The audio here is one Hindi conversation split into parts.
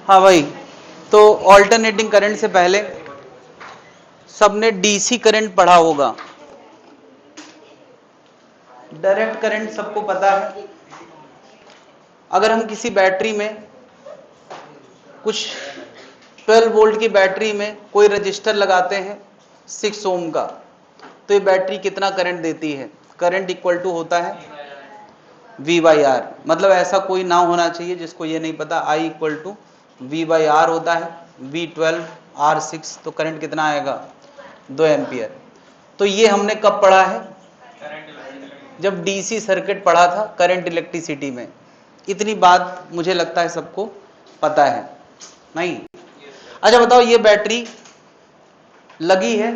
हाँ भाई, तो ऑल्टरनेटिंग करंट से पहले सबने डीसी करंट पढ़ा होगा। डायरेक्ट करंट सबको पता है। अगर हम किसी बैटरी में कुछ 12 वोल्ट की बैटरी में कोई रजिस्टर लगाते हैं 6 ओम का, तो ये बैटरी कितना करंट देती है? करंट इक्वल टू होता है V/R। मतलब ऐसा कोई ना होना चाहिए जिसको ये नहीं पता। I इक्वल टू V/R होता है। V12 R6, तो करंट कितना आएगा? 2 एम्पियर। तो ये हमने कब पढ़ा है? जब डीसी सर्किट पढ़ा था करंट इलेक्ट्रिसिटी में। इतनी बात मुझे लगता है सबको पता है, नहीं? अच्छा बताओ, ये बैटरी लगी है,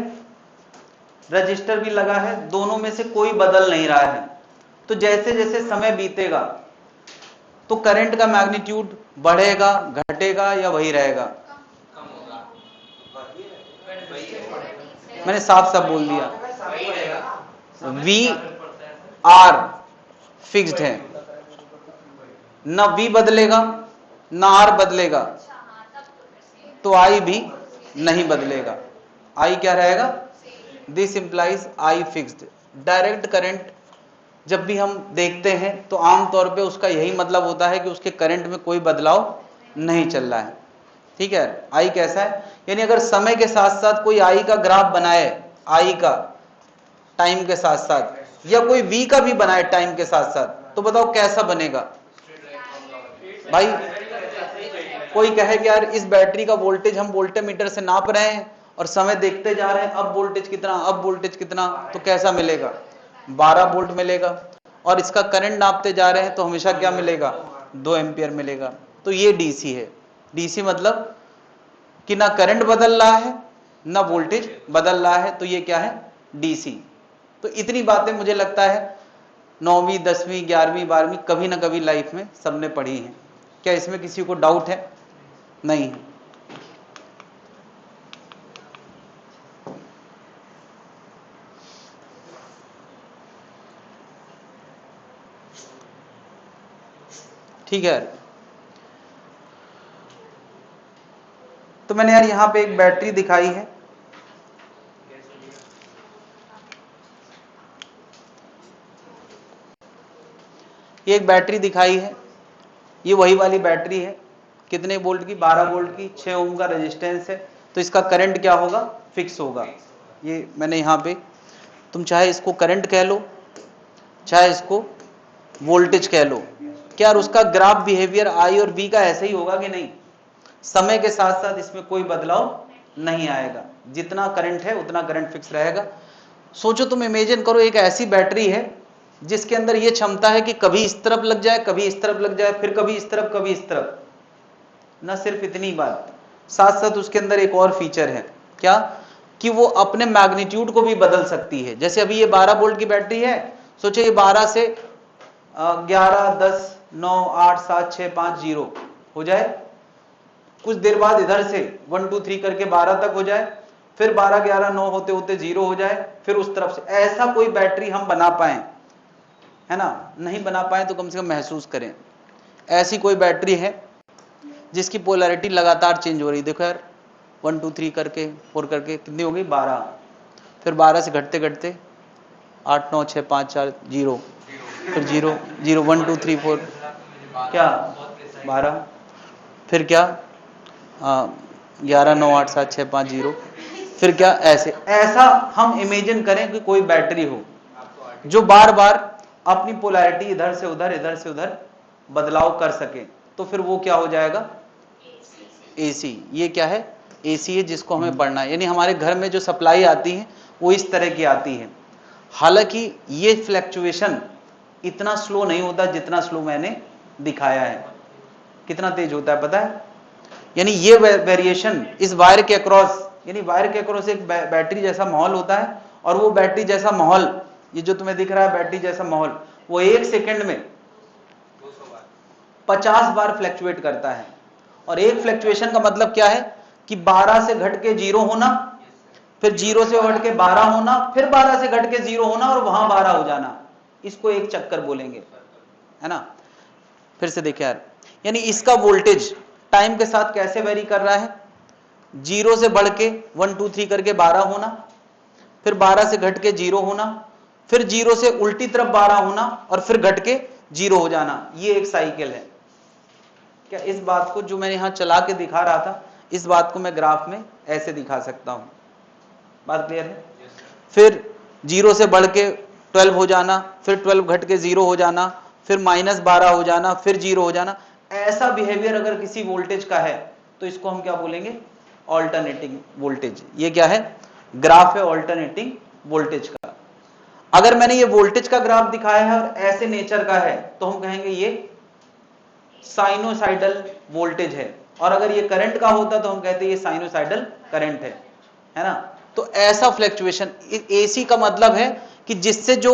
रजिस्टर भी लगा है, दोनों में से कोई बदल नहीं रहा है। तो जैसे जैसे समय बीतेगा तो करंट का मैग्नीट्यूड बढ़ेगा, घटेगा या वही रहेगा? मैंने साफ साफ बोल दिया, VR फिक्स्ड है, ना V बदलेगा ना R बदलेगा, तो I भी नहीं बदलेगा। I क्या रहेगा? This implies I fixed. Direct current जब भी हम देखते हैं तो आमतौर पे उसका यही मतलब होता है कि उसके करंट में कोई बदलाव नहीं चल रहा है। ठीक है, I कैसा है? यानी अगर समय के साथ साथ कोई I का ग्राफ बनाए, I का टाइम के साथ साथ, या कोई V का भी बनाए टाइम के साथ साथ, तो बताओ कैसा बनेगा? भाई कोई कहे कि यार इस बैटरी का वोल्टेज हम वोल्टेमीटर से नाप रहे हैं और समय देखते जा रहे हैं, अब वोल्टेज कितना, अब वोल्टेज कितना, तो कैसा मिलेगा? 12 वोल्ट मिलेगा। और इसका करंट नापते जा रहे हैं तो हमेशा क्या मिलेगा? 2 एम्पियर मिलेगा। तो ये डीसी है। डीसी मतलब कि ना करंट बदल रहा है ना वोल्टेज बदल रहा है, तो ये क्या है? डीसी। तो इतनी बातें मुझे लगता है 9वीं 10वीं 11वीं 12वीं कभी ना कभी लाइफ में सबने पढ़ी है। क्या इसमें किसी को डाउट है? नहीं। ठीक है, तो मैंने यार यहां पे एक बैटरी दिखाई है, ये एक बैटरी दिखाई है, ये वही वाली बैटरी है। कितने वोल्ट की? 12 वोल्ट की, 6 ओम का रेजिस्टेंस है। तो इसका करंट क्या होगा? फिक्स होगा। ये मैंने यहाँ पे, तुम चाहे इसको करंट कह लो चाहे इसको वोल्टेज कह लो। क्या उसका ग्राफ बिहेवियर I और V का ऐसे ही होगा कि नहीं? समय के साथ साथ इसमें कोई बदलाव नहीं आएगा। जितना करंट है उतना करंट फिक्स रहेगा। सोचो, तुम इमेजिन करो, एक ऐसी बैटरी है जिसके अंदर यह क्षमता है कि कभी इस तरफ लग जाए, कभी इस तरफ लग जाए, फिर कभी इस तरफ, कभी इस तरफ। न सिर्फ इतनी बात, साथ साथ उसके अंदर एक और फीचर है, क्या? कि वो अपने मैग्नीट्यूड को भी बदल सकती है। जैसे अभी ये 12 वोल्ट की बैटरी है, सोचो ये 12 से 11 10 9 8 7 6 5 0 हो जाए, कुछ देर बाद इधर से 1 2 3 करके 12 तक हो जाए, फिर 12 11 9 होते होते 0 हो जाए, फिर उस तरफ से। ऐसा कोई बैटरी हम बना पाए, है ना? नहीं बना पाए तो कम से कम महसूस करें। ऐसी कोई बैटरी है जिसकी पोलैरिटी लगातार चेंज हो रही। देखो यार, 1 2 3 करके 4 करके कितनी हो गई? 12। फिर 12 से घटते घटते 8 9 6 5 4 0, फिर 0 0 1 2 3 4, क्या 12, फिर क्या 11 9 8 7 6 5 0, फिर क्या? ऐसे। ऐसा हम इमेजिन करें कि कोई बैटरी हो जो बार बार अपनी पोलैरिटी इधर से उधर बदलाव कर सके, तो फिर वो क्या हो जाएगा? एसी। ये क्या है? एसी है, जिसको हमें पढ़ना है। यानी हमारे घर में जो सप्लाई आती है वो इस तरह की आती है। हालांकि ये फ्लैक्चुएशन इतना स्लो नहीं होता जितना स्लो मैंने दिखाया है। कितना तेज होता है पता है? यानी ये वेरिएशन इस वायर के अक्रॉस, यानी वायर के अक्रॉस एक बैटरी जैसा माहौल होता है, और वो बैटरी जैसा माहौल, ये जो तुम्हें दिख रहा है बैटरी जैसा माहौल, वो 1 सेकंड में 50 बार फ्लैक्चुएट करता है। और एक फ्लैक्चुएशन का मतलब क्या है? कि 12 से घट के 0 होना, फिर 0 से घट के 12 होना, फिर 12 से घट के 0 होना, और वहां 12 हो जाना। इसको एक चक्कर बोलेंगे, है ना? फिर से देखिए यार, यानी इसका वोल्टेज टाइम के साथ कैसे वेरी कर रहा है, 0 से बढ़ के 1 2 3 करके 12 होना, फिर 12 से घट के 0 होना, फिर 0 से उल्टी तरफ 12 होना और फिर घट के 0 हो जाना। ये एक साइकिल है। क्या इस बात को जो मैंने यहां चला के दिखा रहा था, इस बात को मैं ग्राफ में ऐसे दिखा सकता हूं। बात क्लियर है? फिर 0 से बढ़ के 12 हो जाना, फिर 12 घट के 0 हो जाना, फिर -12 हो जाना, फिर 0 हो जाना। ऐसा बिहेवियर अगर किसी वोल्टेज का है तो इसको हम क्या बोलेंगे, ऑल्टरनेटिंग वोल्टेज। ये क्या है, ग्राफ है ऑल्टरनेटिंग वोल्टेज का। अगर मैंने ये वोल्टेज का ग्राफ दिखाया है और ऐसे नेचर का है तो हम कहेंगे ये साइनोसाइडल वोल्टेज है, और अगर ये करंट का होता तो हम कहते हैं ये साइनोसाइडल करंट है ना। तो ऐसा फ्लक्चुएशन, एसी का मतलब है कि जिससे जो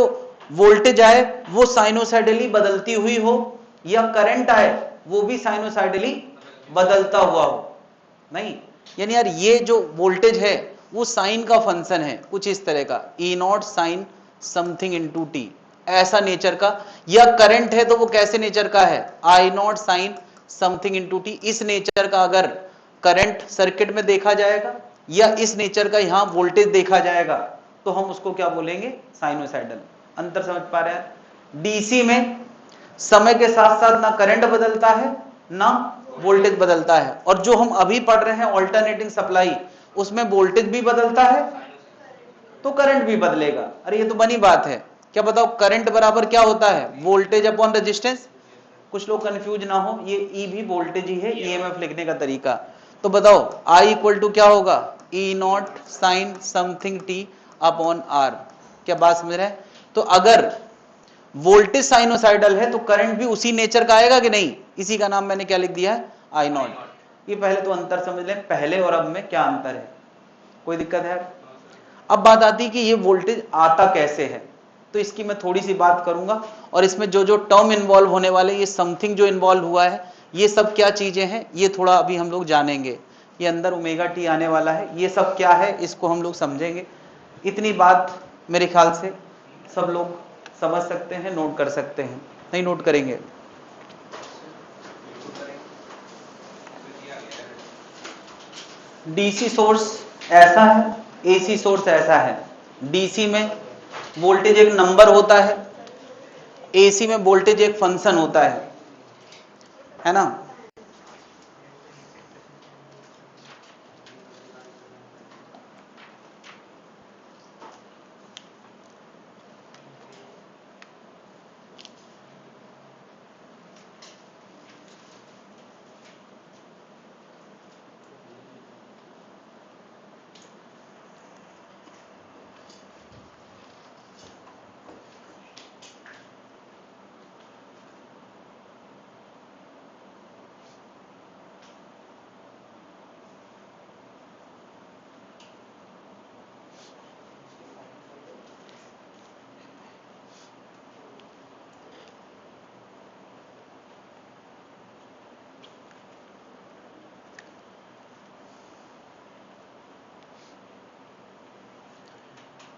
वोल्टेज आए वो साइनोसाइडली बदलती हुई हो, या करंट आए वो भी साइनोसाइडली बदलता हुआ हो। नहीं, यानी यार ये जो वोल्टेज है वो साइन का फंक्शन है, कुछ इस तरह का, E naught sine something into t, ऐसा नेचर का। या करंट है तो वो कैसे नेचर का है, I naught sine something into t. इस नेचर का अगर करंट सर्किट में देखा जाएगा या इस नेचर का यहां वोल्टेज देखा जाएगा तो हम उसको क्या बोलेंगे, साइनोसाइडल। अंतर समझ पा रहे हैं? डीसी में समय के साथ साथ ना करंट बदलता है ना वोल्टेज बदलता है, और जो हम अभी पढ़ रहे हैं ऑल्टरनेटिंग सप्लाई, उसमें वोल्टेज भी बदलता है तो करंट भी बदलेगा। अरे ये तो बनी बात है। क्या बताओ, करंट बराबर क्या होता है, वोल्टेज अपॉन रेजिस्टेंस। कुछ लोग कंफ्यूज ना हो, ये ई भी वोल्टेज ही है, ईएमएफ लिखने का तरीका। तो बताओ आई इक्वल टू क्या होगा, E naught sine something t upon R. क्या बात समझ रहे हैं? तो अगर वोल्टेज साइनोसाइडल है तो करंट भी उसी नेचर का आएगा कि नहीं, इसी का नाम मैंने क्या लिख दिया है, आई नॉट। ये पहले तो अंतर समझ लें, पहले और अब में क्या अंतर है, कोई दिक्कत है? अब बात आती है कि ये वोल्टेज आता कैसे है, तो इसकी मैं थोड़ी सी बात करूंगा, और इसमें जो जो टर्म इन्वॉल्व होने वाले, ये समथिंग जो इन्वॉल्व हुआ है, ये सब क्या चीजें हैं, ये थोड़ा अभी हम लोग जानेंगे। ये अंदर ओमेगा टी आने वाला है, ये सब क्या है इसको हम लोग समझेंगे। इतनी बात मेरे ख्याल से सब लोग समझ सकते हैं, नोट कर सकते हैं, नहीं नोट करेंगे? डीसी सोर्स ऐसा है, एसी सोर्स ऐसा है। डीसी में वोल्टेज एक नंबर होता है, एसी में वोल्टेज एक फंक्शन होता है ना।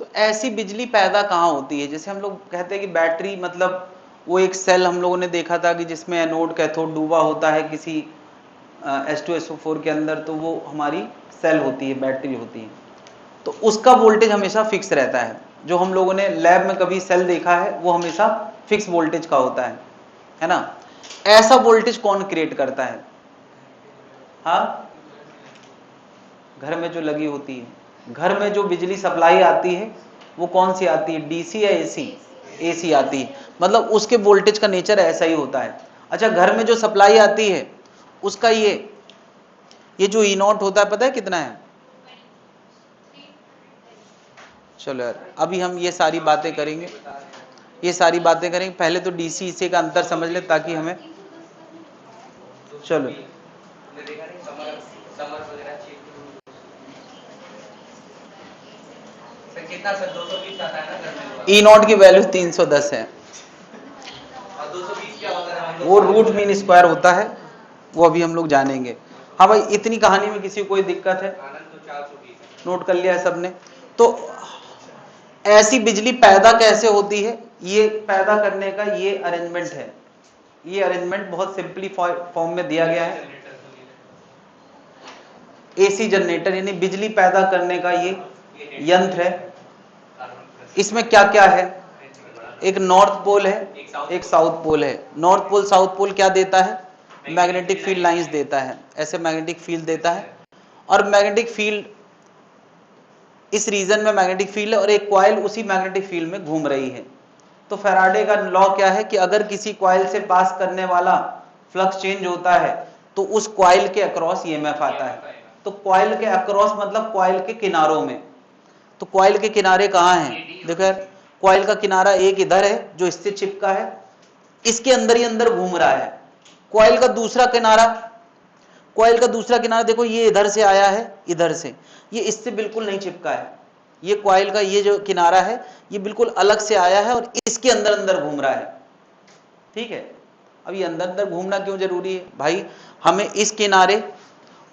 तो ऐसी बिजली पैदा कहाँ होती है, जैसे हम लोग कहते हैं कि बैटरी, मतलब वो एक सेल हम लोगों ने देखा था कि जिसमें एनोड कैथोड डूबा होता है किसी H2SO4 के अंदर, तो वो हमारी सेल होती है, बैटरी होती है। तो उसका वोल्टेज हमेशा फिक्स रहता है। जो हम लोगों ने लैब में कभी सेल देखा है वो हमेशा फिक्स वोल्टेज का होता है ना। ऐसा वोल्टेज कौन क्रिएट करता है? हाँ, घर में जो लगी होती है, घर में जो बिजली सप्लाई आती है वो कौन सी आती है, डीसी या एसी? एसी आती है, मतलब उसके वोल्टेज का नेचर ऐसा ही होता है। अच्छा, घर में जो सप्लाई आती है उसका ये जो ई नॉट होता है पता है कितना है? चलो यार, अभी हम ये सारी बातें करेंगे, ये सारी बातें करेंगे। पहले तो डीसी एसी का अंतर समझ ले ताकि हमें, चलो ई नॉट की वैल्यू 310 है, वो रूट मीन स्क्वायर होता है, वो अभी हम लोग जानेंगे। हाँ भाई, इतनी कहानी में किसी को कोई दिक्कत है? नोट कर लिया है सबने? तो ऐसी बिजली पैदा कैसे होती है, ये पैदा करने का ये अरेंजमेंट है। ये अरेंजमेंट बहुत सिंपली फॉर्म में दिया गया है। एसी जनरेटर यानी बिजली पैदा करने का ये यंत्र है। इसमें क्या क्या है, एक नॉर्थ पोल है, एक साउथ पोल है। नॉर्थ पोल साउथ पोल क्या देता है, मैग्नेटिक फील्ड लाइंस देता है, ऐसे मैग्नेटिक फील्ड देता है। और मैग्नेटिक फील्ड, इस रीजन में मैग्नेटिक फील्ड है और एक कॉइल उसी मैग्नेटिक फील्ड में घूम रही है। तो फैराडे का लॉ क्या है कि अगर किसी कॉइल से पास करने वाला फ्लक्स चेंज होता है तो उस कॉइल के अक्रॉस ईएमएफ आता है। तो कॉइल के अक्रॉस मतलब कॉइल के किनारों में। तो कॉइल के किनारे कहाँ हैं, देखो यार, कॉइल का किनारा एक इधर है जो इससे चिपका है, इसके अंदर ही अंदर घूम रहा है। कॉइल का दूसरा किनारा, कॉइल का दूसरा किनारा देखो, ये इधर से आया है, इधर से, ये इससे बिल्कुल नहीं चिपका है। ये कॉइल का ये जो किनारा है ये बिल्कुल अलग से आया है और इसके अंदर अंदर घूम रहा है। ठीक है, अब ये अंदर अंदर घूमना क्यों जरूरी है भाई, हमें इस किनारे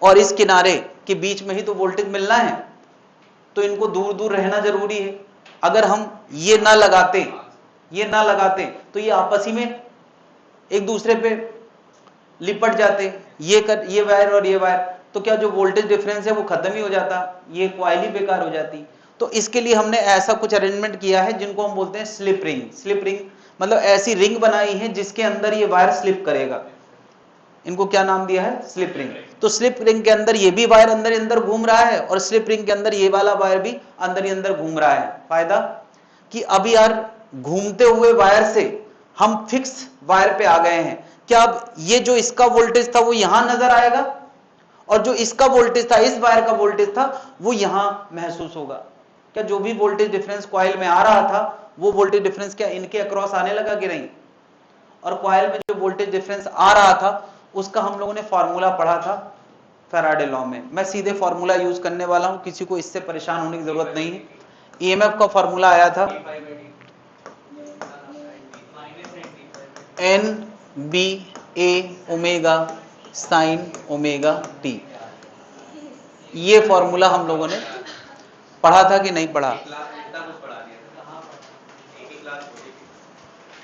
और इस किनारे के बीच में ही तो वोल्टेज मिलना है, तो इनको दूर दूर रहना जरूरी है। अगर हम ये ना लगाते तो ये आपस ही में एक दूसरे पे लिपट जाते, ये वायर और ये वायर, तो क्या जो वोल्टेज डिफरेंस है वो खत्म ही हो जाता, ये कॉइल ही बेकार हो जाती। तो इसके लिए हमने ऐसा कुछ अरेंजमेंट किया है जिनको हम बोलते हैं स्लिप रिंग। स्लिप रिंग मतलब ऐसी रिंग बनाई है जिसके अंदर ये वायर स्लिप करेगा, इनको क्या नाम दिया है, स्लिप रिंग। तो स्लिप रिंग के अंदर ये भी वायर अंदर ही अंदर घूम रहा है और स्लिप रिंग के अंदर ये वाला वायर भी अंदर ही अंदर घूम रहा है। फायदा कि अभी यार घूमते हुए वायर से हम फिक्स वायर पे आ गए हैं, क्या अब ये जो इसका वोल्टेज था वो यहां नजर आएगा और जो इसका वोल्टेज था, इस वायर का वोल्टेज था, वो यहां महसूस होगा। क्या जो भी वोल्टेज डिफरेंस कॉइल में आ रहा था वो वोल्टेज डिफरेंस क्या इनके अक्रॉस आने लगा कि नहीं। और कॉइल में जो वोल्टेज डिफरेंस आ रहा था उसका हम लोगों ने फॉर्मूला पढ़ा था फैराडे लॉ में। मैं सीधे फॉर्मूला यूज करने वाला हूं, किसी को इससे परेशान होने की जरूरत नहीं है। ईएमएफ का फॉर्मूला आया था N B A omega sine omega T. ये फॉर्मूला हम लोगों ने पढ़ा था कि नहीं पढ़ा,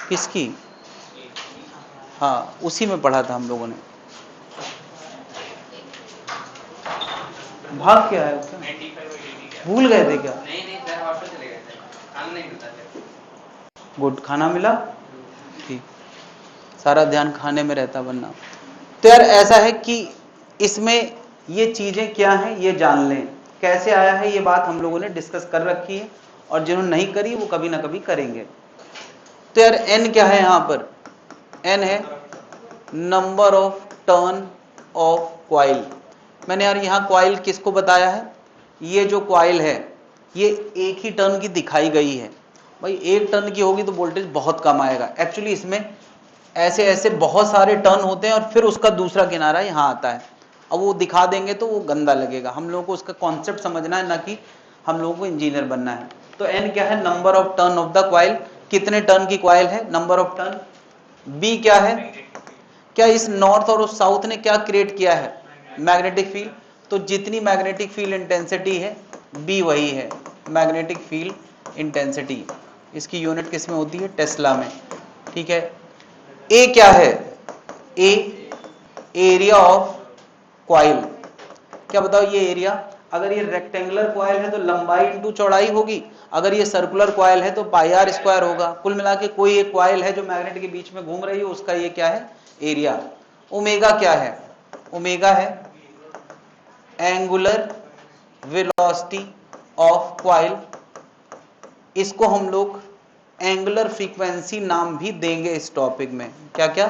किसकी, हाँ उसी में पढ़ा था हम लोगों ने। भाग क्या है उसका, भूल गए थे क्या, गुड, खाना मिला, ठीक, सारा ध्यान खाने में रहता वरना। तो यार ऐसा है कि इसमें ये चीजें क्या हैं ये जान लें, कैसे आया है ये बात हम लोगों ने डिस्कस कर रखी है और जिन्होंने नहीं करी वो कभी ना कभी करेंगे। तो यार एन क्या है, यहां पर एन है number of turn off coil. मैंने यार यहां कॉइल किसको बताया है, ये जो कॉइल है ये एक ही टर्न की दिखाई गई है। भाई एक टर्न की होगी तो वोल्टेज बहुत कम आएगा। एक्चुअली इसमें ऐसे ऐसे बहुत सारे टर्न होते हैं और फिर उसका दूसरा किनारा यहां आता है। अब वो दिखा देंगे तो वो गंदा लगेगा, हम लोगों को उसका कॉन्सेप्ट समझना है, ना कि हम लोगों को इंजीनियर बनना है। तो एन क्या है, number of turn off the coil, कितने टर्न की कॉइल है, नंबर ऑफ टर्न। बी क्या है, क्या इस नॉर्थ और उस साउथ ने क्या क्रिएट किया है, मैग्नेटिक फील्ड। तो जितनी मैग्नेटिक फील्ड इंटेंसिटी है बी वही है मैग्नेटिक फील्ड इंटेंसिटी। इसकी यूनिट किस में होती है, टेस्ला में। ठीक है, ए क्या है, ए एरिया ऑफ कॉइल। क्या बताओ ये एरिया, अगर ये रेक्टेंगुलर कॉइल है तो लंबाई इंटू चौड़ाई होगी, अगर ये सर्कुलर कॉइल है तो पाई आर स्क्वायर होगा। कुल मिला के कोई एक कॉइल है जो मैग्नेट के बीच में घूम रही है उसका ये क्या है, एरिया। ओमेगा क्या है, ओमेगा है एंगुलर वेलोसिटी ऑफ कॉइल। इसको हम लोग एंगुलर फ्रीक्वेंसी नाम भी देंगे इस टॉपिक में। क्या क्या,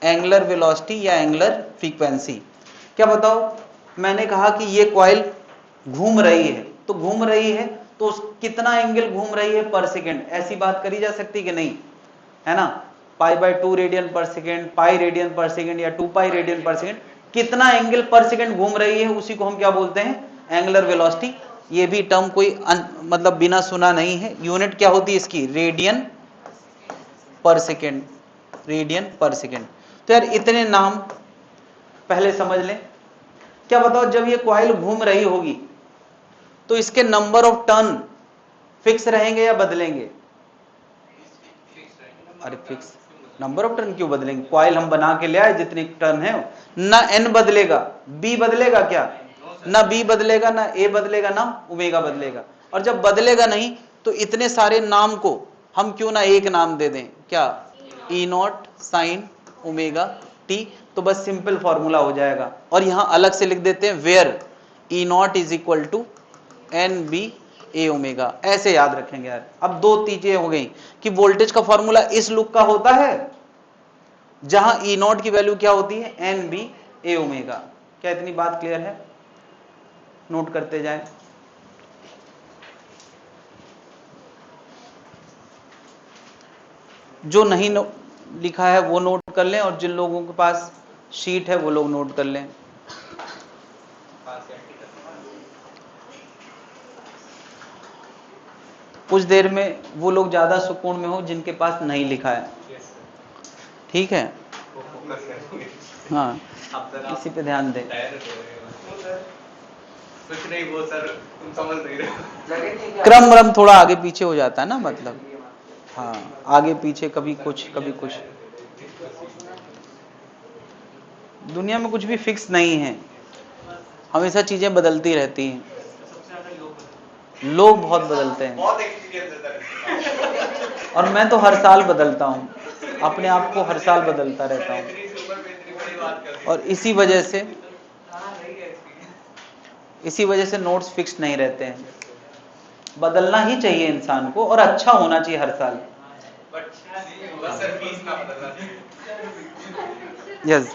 एंगुलर वेलोसिटी या एंगुलर फ्रीक्वेंसी। क्या बताओ, मैंने कहा कि ये कॉइल घूम रही है, तो घूम रही है तो कितना एंगल घूम रही है पर सेकेंड, ऐसी बात करी जा सकती कि नहीं, है ना। π/2 रेडियन पर सेकेंड, पाई रेडियन पर सेकेंड या 2π रेडियन पर सेकेंड, कितना एंगल पर सेकेंड घूम रही है उसी को हम क्या बोलते हैं, एंगुलर वेलोसिटी। ये भी टर्म कोई मतलब बिना सुना नहीं है। यूनिट क्या होती है इसकी, रेडियन पर सेकेंड, रेडियन पर सेकेंड। तो यार इतने नाम पहले समझ लें। क्या बताओ, जब ये कॉइल घूम रही होगी तो इसके नंबर ऑफ टर्न फिक्स रहेंगे या बदलेंगे, अरे फिक्स, नंबर ऑफ टर्न क्यों बदलेंगे, कॉइल हम बना के ले आए जितने टर्न है ना, एन बदलेगा, बी बदलेगा क्या, ना बी बदलेगा, ना ए बदलेगा, ना ओमेगा बदलेगा। और जब बदलेगा नहीं तो इतने सारे नाम को हम क्यों ना एक नाम दे दें, क्या, ई नॉट साइन ओमेगा टी। तो बस सिंपल फॉर्मूला हो जाएगा। और यहां अलग से लिख देते हैं where E naught is equal to N B A omega, ऐसे याद रखेंगे यार। अब दो चीजें हो गई कि वोल्टेज का फॉर्मूला इस लुक का होता है जहां ई नॉट की वैल्यू क्या होती है, एन बी ए ओमेगा। क्या इतनी बात क्लियर है? नोट करते जाएं। जो नहीं लिखा है वो नोट कर लें, और जिन लोगों के पास शीट है वो लोग नोट कर लें। कुछ देर में वो लोग ज्यादा सुकून में हो जिनके पास नहीं लिखा है, ठीक है? हाँ, इसी पे ध्यान दें। कुछ नहीं वो सर, तुम समझ नहीं रहे। क्रम व्रम थोड़ा आगे पीछे हो जाता है ना, मतलब हाँ, आगे पीछे, कभी कुछ कभी कुछ। दुनिया में कुछ भी फिक्स नहीं है, हमेशा चीजें बदलती रहती हैं। लोग बहुत बदलते हैं, बहुत एक्सपीरियंस है सर। और मैं तो हर साल बदलता हूँ, अपने आप को हर साल बदलता रहता हूँ। और इसी वजह से नोट्स फिक्स नहीं रहते हैं। बदलना ही चाहिए इंसान को, और अच्छा होना चाहिए हर साल। यस,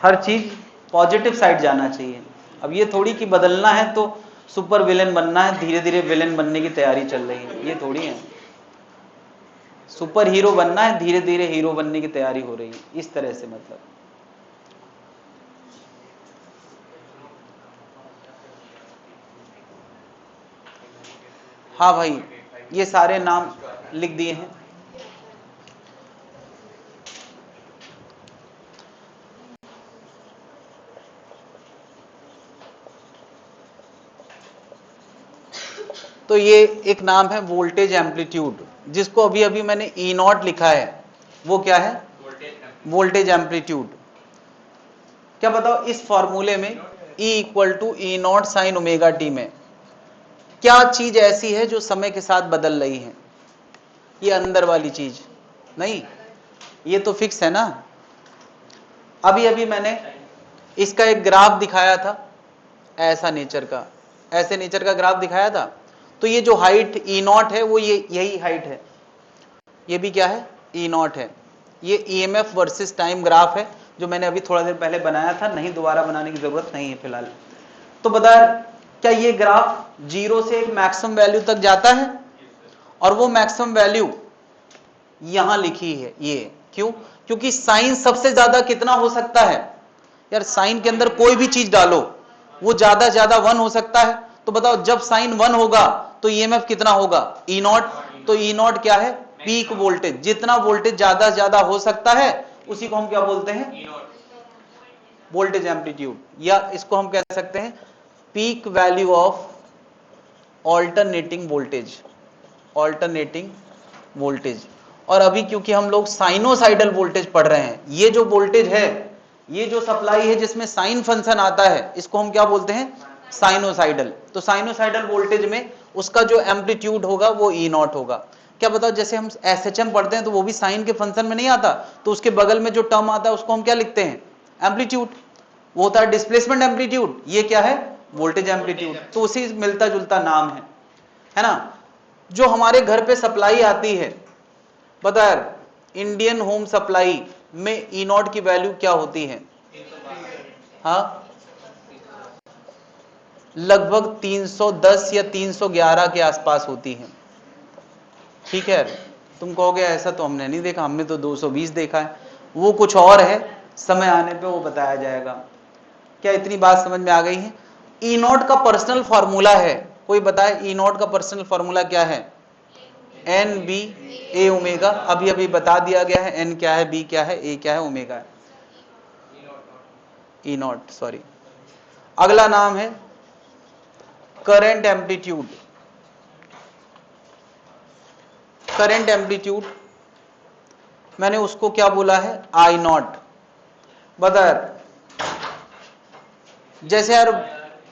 हर चीज पॉजिटिव साइड जाना चाहिए। अब ये थोड़ी कि बदलना है तो सुपर विलेन बनना है, धीरे धीरे विलेन बनने की तैयारी चल रही है, ये थोड़ी है। सुपर हीरो बनना है, धीरे धीरे हीरो बनने की तैयारी हो रही है, इस तरह से मतलब। हाँ भाई, ये सारे नाम लिख दिए हैं। तो ये एक नाम है वोल्टेज एम्पलीट्यूड, जिसको अभी अभी मैंने ई नॉट लिखा है, वो क्या है, वोल्टेज एम्पलीट्यूड। क्या बताओ, इस फॉर्मूले में E equal to E naught sine omega T में क्या चीज ऐसी है जो समय के साथ बदल रही है? ये अंदर वाली चीज नहीं, ये तो फिक्स है ना। अभी अभी मैंने इसका एक ग्राफ दिखाया था, ऐसा नेचर का, ऐसे नेचर का ग्राफ दिखाया था। तो ये जो हाइट ई नॉट है वो ये यही हाइट है, ये भी क्या है, ई नॉट है। ये ईएमएफ वर्सेस टाइम ग्राफ है, जो मैंने अभी थोड़ा देर पहले बनाया था, नहीं दोबारा बनाने की जरूरत नहीं है फिलहाल। तो बता, क्या ये ग्राफ जीरो से एक मैक्सिमम वैल्यू तक जाता है, और वो मैक्सिमम वैल्यू यहां लिखी है, ये क्यों? क्योंकि साइन सबसे ज्यादा कितना हो सकता है यार, साइन के अंदर कोई भी चीज डालो वो ज्यादा ज्यादा 1 हो सकता है। तो बताओ, जब साइन 1 होगा तो ईएमएफ कितना होगा, ई नॉट। तो ई नॉट क्या है, पीक वोल्टेज। जितना वोल्टेज ज्यादा ज्यादा हो सकता है उसी को हम क्या बोलते हैं, वोल्टेज एम्पलीट्यूड, या इसको हम कह सकते हैं peak value of alternating voltage, alternating voltage. और अभी क्योंकि हम लोग साइनोसाइडल वोल्टेज पढ़ रहे हैं, ये जो वोल्टेज है, ये जो सप्लाई है जिसमें साइन फंक्शन आता है, इसको हम क्या बोलते हैं, साइनोसाइडल। तो साइनोसाइडल वोल्टेज में उसका जो एम्पलीट्यूड होगा वो ई नॉट होगा। क्या बताओ, जैसे हम एसएचएम पढ़ते हैं तो वो भी साइन के फंक्शन में नहीं आता, तो उसके बगल में जो टर्म आता है उसको हम क्या लिखते हैं, एम्पलीट्यूड। वो होता है डिस्प्लेसमेंट एम्पलीट्यूड, ये क्या है, वोल्टेज एम्पलीट्यूड। तो उसी मिलता जुलता नाम है ना। जो हमारे घर पे सप्लाई आती है, बता यार, इंडियन होम सप्लाई में ई नॉट की वैल्यू क्या होती है, हाँ, लगभग 310 या 311 के आसपास होती है, ठीक है। तुम कहोगे ऐसा तो हमने नहीं देखा, हमने तो 220 देखा है, वो कुछ और है, समय आने पे वो बताया जाएगा। क्या इतनी बात समझ में आ गई है? ई नॉट का पर्सनल फार्मूला है, कोई बताए ई नॉट का पर्सनल फार्मूला क्या है, एन बी ए ओमेगा। अभी अभी बता दिया गया है, एन क्या है, बी क्या है, ए क्या है, ओमेगा है, ई नॉट, सॉरी। अगला नाम है करंट एम्पलीट्यूड। करंट एम्पलीट्यूड मैंने उसको क्या बोला है, आई नॉट। बता, जैसे यार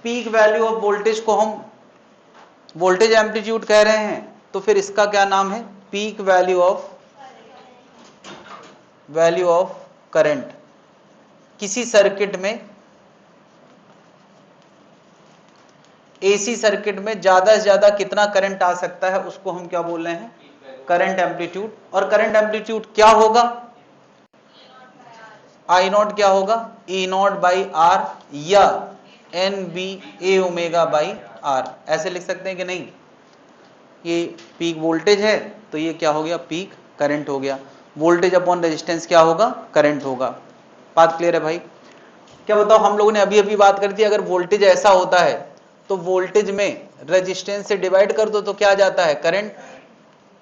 पीक वैल्यू ऑफ वोल्टेज को हम वोल्टेज एम्पलीट्यूड कह रहे हैं, तो फिर इसका क्या नाम है? Peak value of current. किसी सर्किट में, एसी सर्किट में ज्यादा से ज्यादा कितना करंट आ सकता है उसको हम क्या बोल रहे हैं? Current amplitude. और करंट एम्पलीट्यूड क्या होगा? आई नॉट क्या होगा? ई नॉट बाई आर या N B A omega by R, ऐसे लिख सकते हैं कि नहीं? ये पीक वोल्टेज है तो ये क्या हो गया? पीक करंट हो गया। वोल्टेज अपॉन रेजिस्टेंस क्या होगा? करंट होगा। बात क्लियर है भाई? क्या बताओ, हम लोगों ने अभी अभी बात करी थी, अगर वोल्टेज ऐसा होता है तो वोल्टेज में रेजिस्टेंस से डिवाइड कर दो तो क्या आ जाता है? करंट।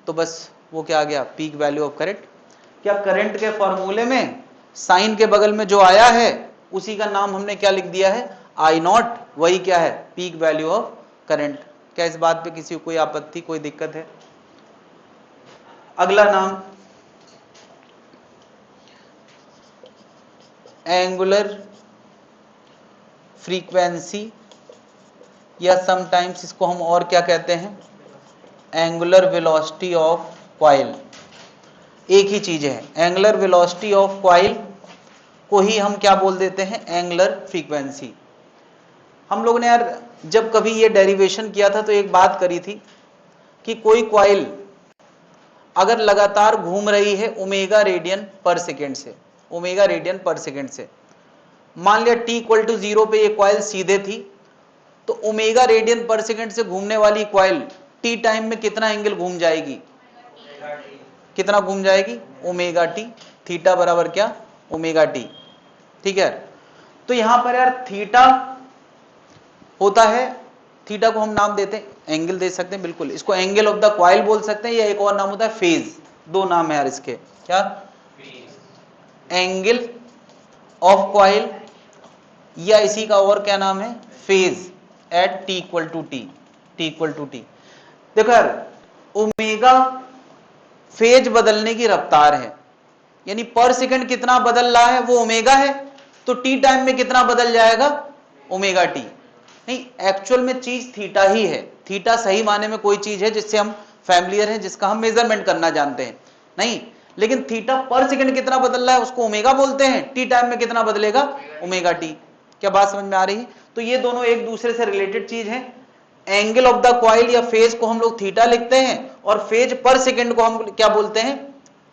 तो बस वो क्या आ गया? Peak value of current. क्या करंट के फॉर्मूले में साइन के बगल में जो आया है उसी का नाम हमने क्या लिख दिया है? I not. वही क्या है? Peak value of current. क्या इस बात पे किसी को कोई आपत्ति, कोई दिक्कत है? अगला नाम एंगुलर फ्रीक्वेंसी, या समटाइम्स इसको हम और क्या कहते हैं? Angular velocity of coil. एक ही चीज है, एंगुलर वेलोसिटी ऑफ कॉइल को ही हम क्या बोल देते हैं? Angular frequency. हम लोगों ने यार जब कभी ये डेरिवेशन किया था तो एक बात करी थी कि कोई कॉइल अगर लगातार घूम रही है ओमेगा रेडियन पर सेकेंड से, ओमेगा रेडियन पर सेकेंड से, मान लिया t इक्वल टू 0 पे ये कॉइल सीधे थी, तो ओमेगा रेडियन पर सेकेंड से घूमने वाली कॉइल t टाइम में कितना एंगल घूम जाएगी? कितना घूम जाएगी? Omega T. थीटा बराबर क्या? Omega T. ठीक है, तो यहां पर यार थीटा होता है, थीटा को हम नाम देते हैं, एंगल दे सकते हैं, बिल्कुल इसको एंगल ऑफ द कॉइल बोल सकते हैं, या एक और नाम होता है फेज। दो नाम है यार इसके। क्या? एंगल ऑफ कॉइल, या इसी का और क्या नाम है? Phase at T equal to T. T equal to T. देखो यार, ओमेगा फेज बदलने की रफ्तार है, यानी पर सेकंड कितना बदल रहा है वो ओमेगा है, तो टी टाइम में कितना बदल जाएगा? Omega T. नहीं, एक्चुअल में चीज थीटा ही है। थीटा सही माने में कोई चीज है जिससे हम फैमिलियर हैं, जिसका हम मेजरमेंट करना जानते हैं, नहीं। लेकिन थीटा पर सेकंड कितना बदल रहा है उसको ओमेगा बोलते हैं, टी टाइम में कितना बदलेगा? Omega T. क्या बात समझ में आ रही है? तो ये दोनों एक दूसरे से रिलेटेड चीज है। एंगल ऑफ द कॉइल या फेज को हम लोग थीटा लिखते हैं, और फेज पर सेकंड को हम क्या बोलते हैं?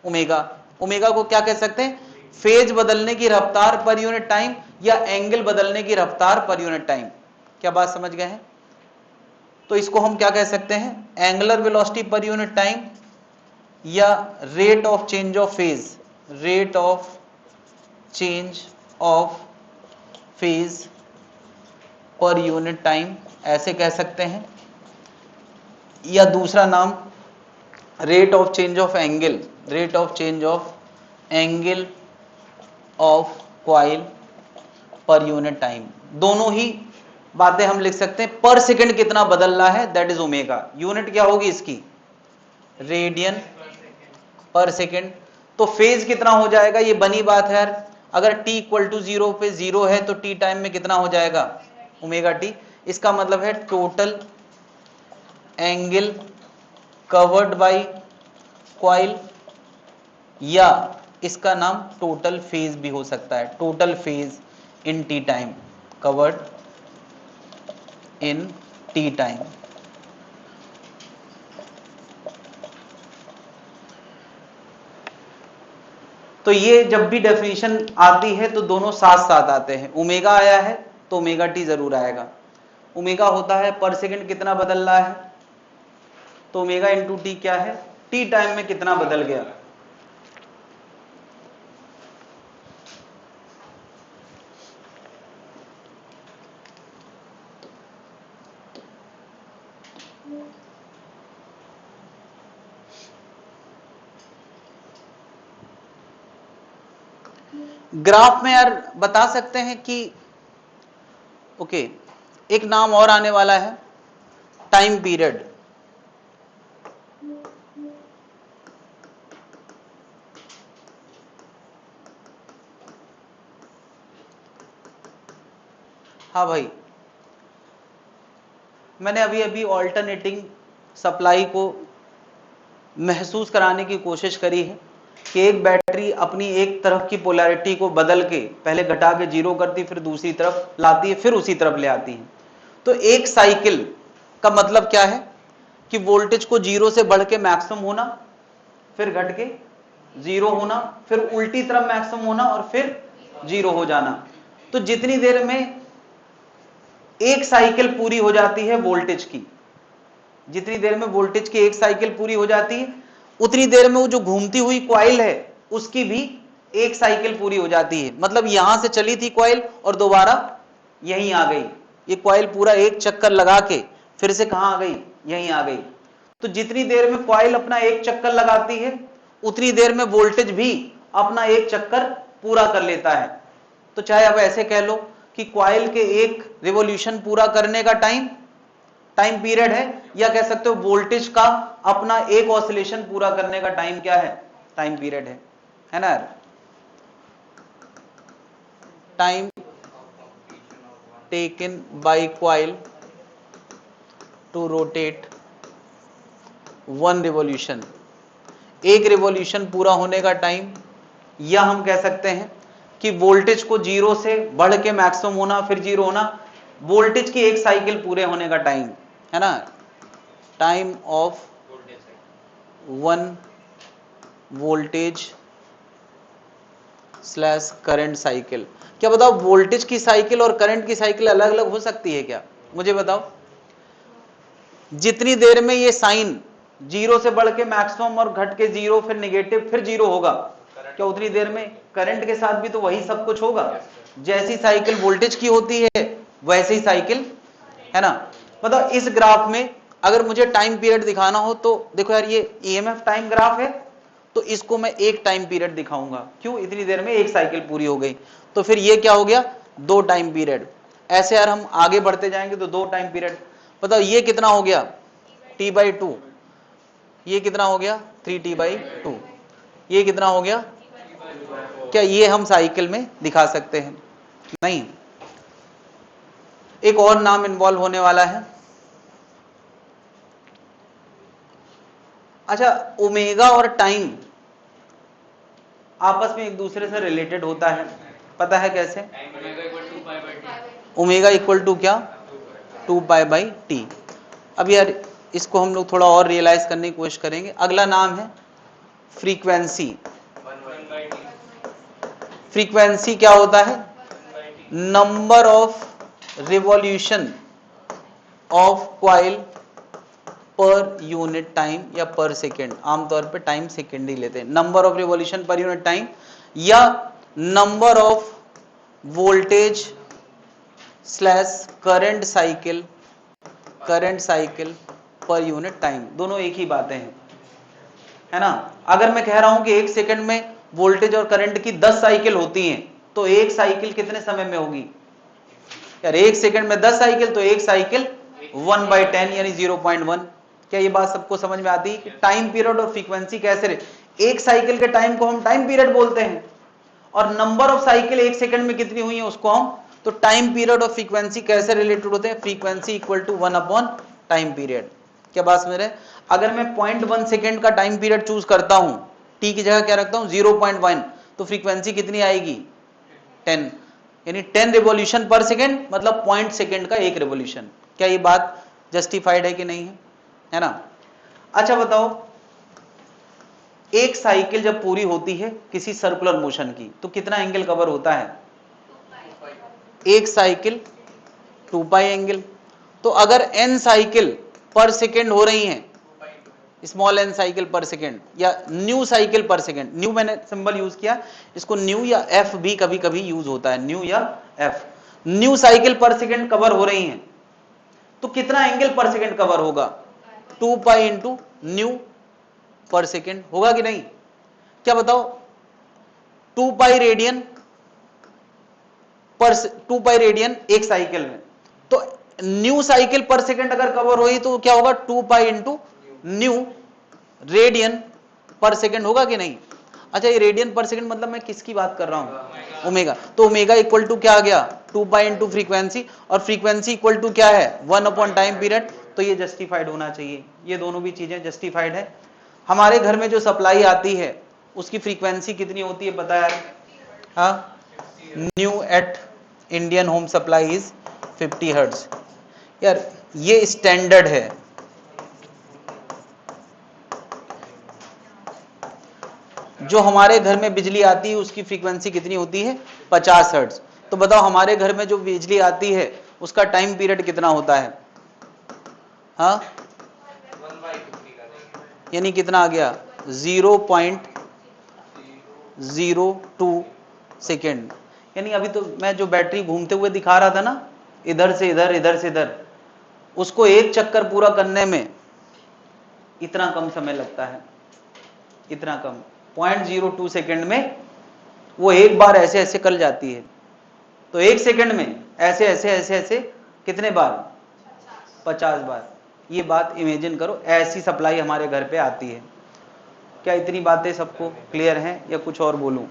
ओमेगा। ओमेगा को क्या कह सकते हैं? फेज बदलने की रफ्तार पर यूनिट टाइम, या एंगल बदलने की रफ्तार पर यूनिट टाइम। क्या बात समझ गए हैं? तो इसको हम क्या कह सकते हैं? Angular velocity per unit time, या rate of change of phase. Rate of change of phase per unit time, ऐसे कह सकते हैं। या दूसरा नाम rate of change of angle, rate of change of angle of coil per unit time. दोनों ही बातें हम लिख सकते हैं। पर सेकंड कितना बदल रहा है, दैट इज ओमेगा। यूनिट क्या होगी इसकी? रेडियन पर सेकंड। तो फेज कितना हो जाएगा? ये बनी बात है यार, अगर t इक्वल टू 0 पे 0 है तो t टाइम में कितना हो जाएगा? Omega T. इसका मतलब है total angle covered by coil, या इसका नाम टोटल फेज भी हो सकता है। Total phase in T time, covered in T time. तो ये जब भी डेफिनेशन आती है तो दोनों साथ साथ आते हैं। ओमेगा आया है तो ओमेगा टी जरूर आएगा। ओमेगा होता है पर सेकंड कितना बदल रहा है, तो ओमेगा इंटू टी क्या है? टी टाइम में कितना बदल गया। ग्राफ में यार बता सकते हैं कि ओके, एक नाम और आने वाला है, टाइम पीरियड। हाँ भाई, मैंने अभी अभी ऑल्टरनेटिंग सप्लाई को महसूस कराने की कोशिश करी है कि एक बैटरी अपनी एक तरफ की पोलैरिटी को बदल के पहले घटा के जीरो करती, फिर दूसरी तरफ लाती है, फिर उसी तरफ ले आती है। तो एक साइकिल का मतलब क्या है कि वोल्टेज को जीरो से बढ़ के मैक्सिमम होना, फिर घट के जीरो होना, फिर उल्टी तरफ मैक्सिमम होना और फिर जीरो हो जाना। तो जितनी देर में एक साइकिल पूरी हो जाती है वोल्टेज की, जितनी देर में वोल्टेज की एक साइकिल पूरी हो जाती है, उतनी देर में वो जो घूमती हुई कॉइल है उसकी भी एक साइकिल पूरी हो जाती है। मतलब यहां से चली थी कॉइल और दोबारा यहीं आ गई। ये कॉइल पूरा एक चक्कर लगा के फिर से कहां आ गई, यहीं आ गई। तो जितनी देर में कॉइल अपना एक चक्कर लगाती है उतनी देर में वोल्टेज भी अपना एक चक्कर पूरा कर लेता है। तो चाहे आप ऐसे कह लो कि कॉइल के एक रिवॉल्यूशन पूरा करने का टाइम पीरियड है, या कह सकते हो वोल्टेज का अपना एक ऑसिलेशन पूरा करने का टाइम क्या है, टाइम पीरियड है ना। Time taken by coil to rotate one revolution, एक रिवॉल्यूशन पूरा होने का टाइम, या हम कह सकते हैं कि वोल्टेज को जीरो से बढ़ के मैक्सिमम होना फिर जीरो होना, वोल्टेज की एक साइकिल पूरे होने का टाइम, है ना। Time of one voltage slash current cycle. क्या बताओ वोल्टेज की साइकिल और करंट की साइकिल अलग अलग हो सकती है क्या, मुझे बताओ। जितनी देर में ये साइन जीरो से बढ़ के मैक्सिमम और घट के जीरो फिर निगेटिव फिर जीरो होगा, क्या उतनी देर में करंट के साथ भी तो वही सब कुछ होगा। जैसी साइकिल वोल्टेज की होती है वैसे ही साइकिल, है ना। मतलब इस ग्राफ में अगर मुझे टाइम पीरियड दिखाना हो तो देखो यार, ये ईएमएफ टाइम ग्राफ है, तो इसको मैं एक टाइम पीरियड दिखाऊंगा। क्यों, इतनी देर में एक साइकिल पूरी हो गई। तो फिर ये क्या हो गया, दो टाइम पीरियड। ऐसे यार हम आगे बढ़ते जाएंगे तो दो टाइम पीरियड। बताओ ये कितना हो गया, t/2। ये कितना हो गया, 3t/2। ये कितना हो गया, क्या ये हम साइकिल में दिखा सकते हैं, नहीं। एक और नाम इन्वॉल्व होने वाला है। अच्छा, ओमेगा और टाइम आपस में एक दूसरे से रिलेटेड होता है, पता है कैसे। ओमेगा इक्वल टू क्या, 2π/t। अब यार इसको हम लोग थोड़ा और रियलाइज करने की कोशिश करेंगे। अगला नाम है फ्रीक्वेंसी। फ्रीक्वेंसी क्या होता है, number of revolution of coil per unit time या पर सेकेंड। आमतौर पे टाइम सेकेंड ही लेते हैं। Number of revolution per unit time या number of voltage slash current cycle per unit time, दोनों एक ही बातें हैं, है ना। अगर मैं कह रहा हूं कि एक सेकंड में वोल्टेज और करंट की 10 साइकिल होती हैं, तो एक साइकिल कितने समय में होगी यार, एक सेकंड में 10 साइकिल, तो एक साइकिल 1/10 यानी 0.1। क्या ये बात सबको समझ में आती है कि टाइम पीरियड और फ्रीक्वेंसी कैसे एक साइकिल के टाइम को हम टाइम पीरियड बोलते हैं, और नंबर ऑफ साइकिल एक सेकंड में कितनी हुई है उसको हम, तो टाइम पीरियड और फ्रीक्वेंसी कैसे रिलेटेड होते हैं, frequency equal to 1/, time period. क्या बात समझ रहे हैं। अगर मैं 0.1 सेकेंड का टाइम पीरियड चूज करता हूं, टी की जगह क्या रखता हूं 0.1, तो फ्रीक्वेंसी कितनी आएगी 10, यानी 10 रिवॉल्यूशन पर सेकेंड, मतलब 0.1 सेकेंड का एक रिवॉल्यूशन। क्या ये बात जस्टिफाइड है कि नहीं है ना। अच्छा बताओ, एक साइकिल जब पूरी होती है किसी सर्कुलर मोशन की, तो कितना एंगल कवर होता है, एक साइकिल 2π एंगल। तो अगर n साइकिल पर सेकेंड हो रही हैं, स्मॉल n साइकिल पर सेकेंड या न्यू साइकिल पर सेकेंड, न्यू मैंने सिंबल यूज किया, इसको न्यू या f भी कभी कभी यूज होता है, न्यू या f, न्यू साइकिल पर सेकेंड कवर हो रही हैं, तो कितना एंगल पर सेकेंड कवर होगा, 2π इंटू न्यू पर सेकेंड, होगा कि नहीं। क्या बताओ 2π रेडियन पर 2π रेडियन एक साइकिल में, तो न्यू साइकिल पर सेकेंड अगर कवर हुई तो क्या होगा 2π इंटू न्यू रेडियन पर सेकेंड, होगा कि नहीं। अच्छा ये रेडियन पर सेकंड मतलब मैं किसकी बात कर रहा हूँ, ओमेगा। तो ओमेगा इक्वल टू क्या आ गया 2 पाई इंटू फ्रीक्वेंसी, और फ्रीक्वेंसी इक्वल टू क्या है 1 अपॉन टाइम पीरियड, तो ये जस्टिफाइड होना चाहिए। ये दोनों भी चीजें जस्टिफाइड है। हमारे घर में जो सप्लाई आती है उसकी फ्रीक्वेंसी कितनी होती है पता है? हाँ, new at Indian home supply is 50 hertz. यार ये स्टैंडर्ड है। जो हमारे घर में बिजली आती है उसकी फ्रीक्वेंसी कितनी होती है 50 हर्ट्ज। तो बताओ हमारे घर में जो बिजली आती है उसका टाइम पीरियड कितना होता है? हाँ, यानी कितना आ गया 0.02 सेकेंड। यानी अभी तो मैं जो बैटरी घूमते हुए दिखा रहा था ना, इधर से इधर इधर से इधर, उसको एक चक्कर पूरा करने में इतना कम समय लगता है, इतना कम 0.02 सेकेंड में वो एक बार ऐसे ऐसे कर जाती है। तो एक सेकंड में ऐसे ऐसे ऐसे ऐसे कितने बार 50 बार। ये बात इमेजिन करो, ऐसी सप्लाई हमारे घर पे आती है। क्या इतनी बातें सबको क्लियर हैं या कुछ और बोलूं?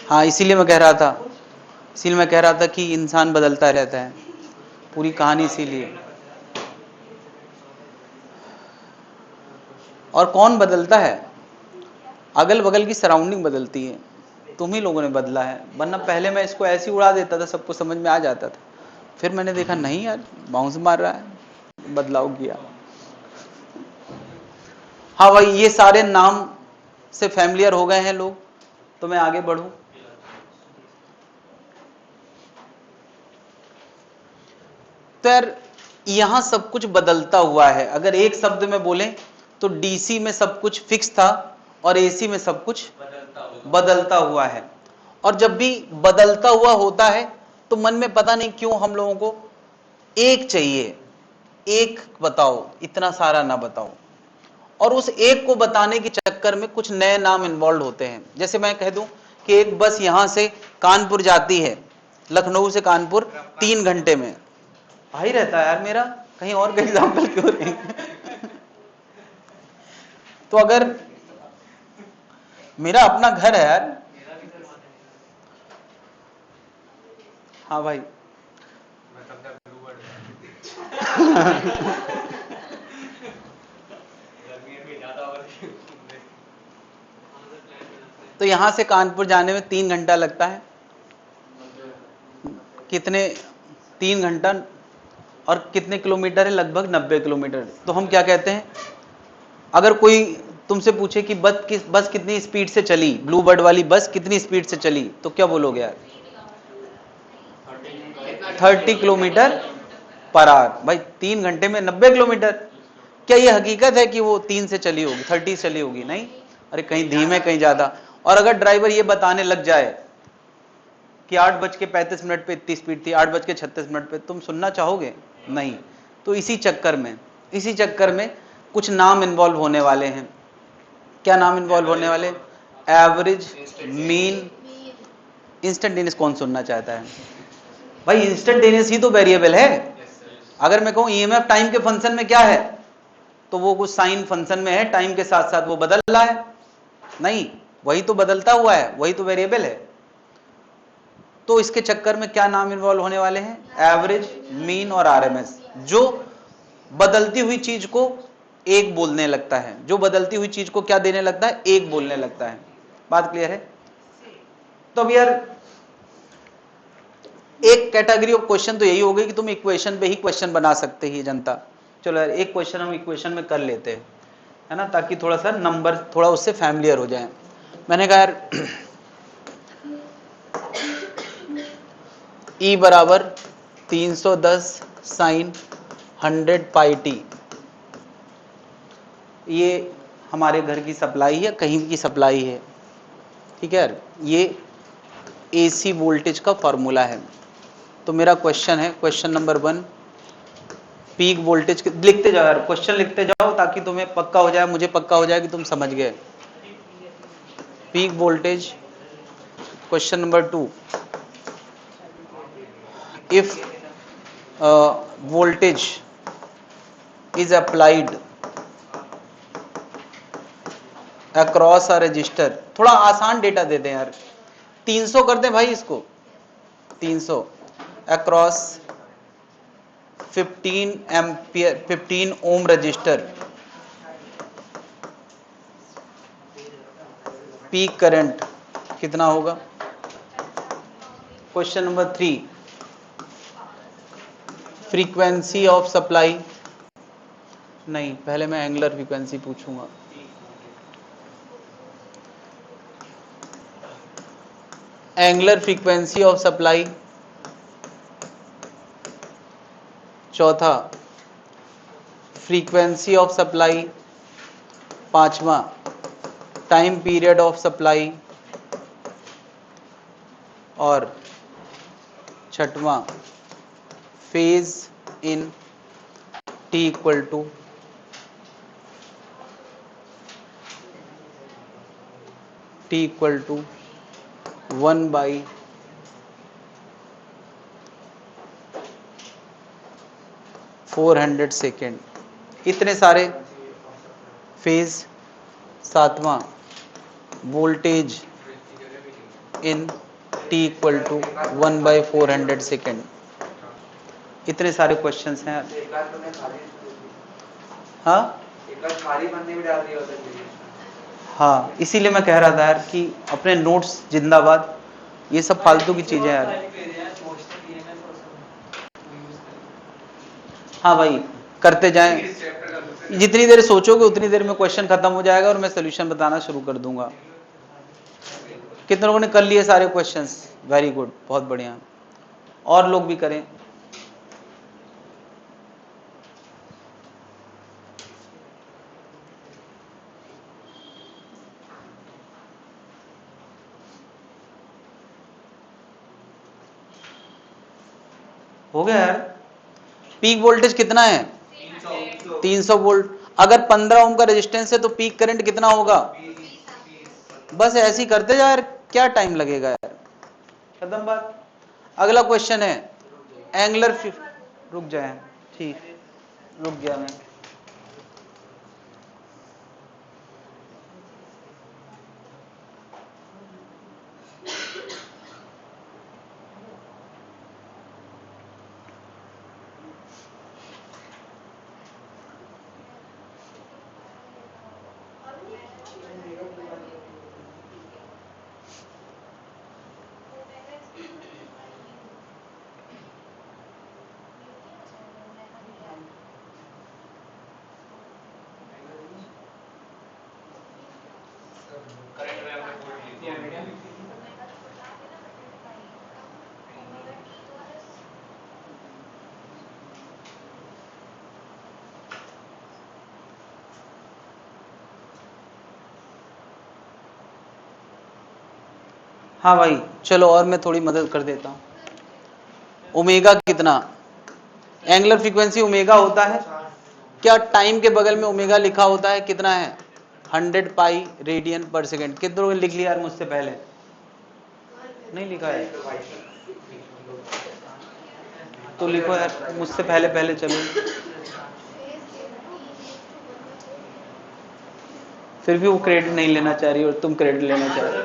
हाँ, इसीलिए मैं कह रहा था कि इंसान बदलता रहता है, पूरी कहानी इसीलिए। और कौन बदलता है? अगल बगल की सराउंडिंग बदलती है। तुम ही लोगों ने बदला है, वरना पहले मैं इसको ऐसे ही उड़ा देता था, सबको समझ में आ जाता था। फिर मैंने देखा नहीं यार बाउंस मार रहा है, बदलाव किया। हाँ भाई, ये सारे नाम से फैमिलियर हो गए हैं लोग, तो मैं आगे बढ़ूं। तो यार यहां सब कुछ बदलता हुआ है। अगर एक शब्द में बोलें तो डीसी में सब कुछ फिक्स था और एसी में सब कुछ बदलता हुआ है। और जब भी बदलता हुआ होता है तो मन में पता नहीं क्यों हम लोगों को एक चाहिए, एक बताओ, इतना सारा ना बताओ। और उस एक को बताने के चक्कर में कुछ नए नाम इन्वॉल्व होते हैं। जैसे मैं कह दूं कि एक बस यहां से कानपुर जाती है, लखनऊ से कानपुर 3 घंटे में। भाई रहता है यार मेरा, कहीं और का एग्जाम्पल क्यों नहीं? तो अगर मेरा अपना घर है यार, हाँ भाई तो यहां से कानपुर जाने में 3 घंटा लगता है। कितने 3 घंटा और कितने किलोमीटर है? लगभग 90 किलोमीटर। तो हम क्या कहते हैं, अगर कोई तुमसे पूछे कि बस कितनी स्पीड से चली, ब्लू बर्ड वाली बस कितनी स्पीड से चली, तो क्या बोलोगे यार? 30 किलोमीटर पर आवर। भाई 3 घंटे में 90 किलोमीटर। क्या ये हकीकत है कि वो 3 से चली होगी, 30 चली होगी? नहीं, अरे कहीं धीमे कहीं ज्यादा। और अगर ड्राइवर ये बताने लग जाए कि 8:35 पे इतनी स्पीड थी, 8:36 पे, तुम सुनना चाहोगे? नहीं। तो इसी चक्कर में कुछ नाम इन्वॉल्व होने वाले हैं। क्या नाम इन्वॉल्व होने वाले? Average, mean, instantaneous. कौन सुनना चाहता है भाई? इंस्टेंटेनियस ही तो वेरिएबल है। अगर मैं कहूं ईएमएफ टाइम के फंक्शन में क्या है, तो वो कुछ साइन फंक्शन में है, टाइम के साथ साथ वो बदल रहा है। नहीं, वही तो बदलता हुआ है, वही तो वेरिएबल है। तो इसके चक्कर में क्या नाम इन्वॉल्व होने वाले हैं? एवरेज, मीन और आरएमएस। जो बदलती हुई चीज को एक बोलने लगता है, जो बदलती हुई चीज को क्या देने लगता है? एक बोलने लगता है। बात क्लियर है? तो अब यार एक कैटेगरी ऑफ क्वेश्चन तो यही हो गई कि तुम इक्वेशन पे ही क्वेश्चन बना सकते ही जनता। चलो यार एक क्वेश्चन हम इक्वेशन में कर लेते हैं, है ना, ताकि थोड़ा सा नंबर थोड़ा उससे फैमिलियर हो जाए। मैंने कहा यार E बराबर 310 साइन 100 पाई टी, ये हमारे घर की सप्लाई है, कहीं की सप्लाई है, ठीक है यार। ये एसी वोल्टेज का फॉर्मूला है। तो मेरा क्वेश्चन है, क्वेश्चन नंबर 1, पीक वोल्टेज लिखते जाओ यार, क्वेश्चन लिखते जाओ ताकि तुम्हें पक्का हो जाए, मुझे पक्का हो जाए कि तुम समझ गए। Peak voltage, question number 2, if voltage is applied across a register, थोड़ा आसान डेटा दे दें यार, 300 कर दें भाई इसको, 300 across 15 ampere 15 ohm resistor, peak current कितना होगा? Question number 3, frequency of supply, नहीं पहले मैं एंगुलर फ्रीक्वेंसी पूछूंगा। एंगुलर फ्रीक्वेंसी ऑफ सप्लाई, चौथा फ्रीक्वेंसी ऑफ सप्लाई, पांचवा टाइम पीरियड ऑफ सप्लाई, और छठवां phase in t equal to t equal to 1/400 second, इतने सारे फेज। सातवां voltage in t equal to 1/400 second, इतने सारे क्वेश्चंस हैं। हाँ हाँ, इसीलिए मैं कह रहा था यार कि अपने नोट्स जिंदाबाद, ये सब फालतू की चीजें यार। हाँ भाई करते जाएं, जितनी देर सोचोगे उतनी देर में क्वेश्चन खत्म हो जाएगा और मैं सोल्यूशन बताना शुरू कर दूंगा। कितने लोगों ने कर लिए सारे क्वेश्चंस? वेरी गुड, बहुत बढ़िया, और लोग भी करें। हो गया यार। पीक वोल्टेज कितना है? 300 वोल्ट। अगर 15 ओम का रेजिस्टेंस है तो पीक करंट कितना होगा? बस ऐसे ही करते जा यार, क्या टाइम लगेगा यार, खत्म बात। अगला क्वेश्चन है एंगुलर, रुक जाए, ठीक, रुक गया मैं। हाँ भाई चलो, और मैं थोड़ी मदद कर देता हूँ। ओमेगा कितना? एंगुलर फ्रीक्वेंसी ओमेगा होता है क्या? टाइम के बगल में ओमेगा लिखा होता है, कितना है? 100 पाई रेडियन पर सेकेंड। कितने लोगों ने लिख लिया यार मुझसे पहले? नहीं लिखा है तो लिखो यार मुझसे पहले पहले, चलो। फिर भी वो क्रेडिट नहीं लेना चाह रही और तुम क्रेडिट लेना चाह रहे हो।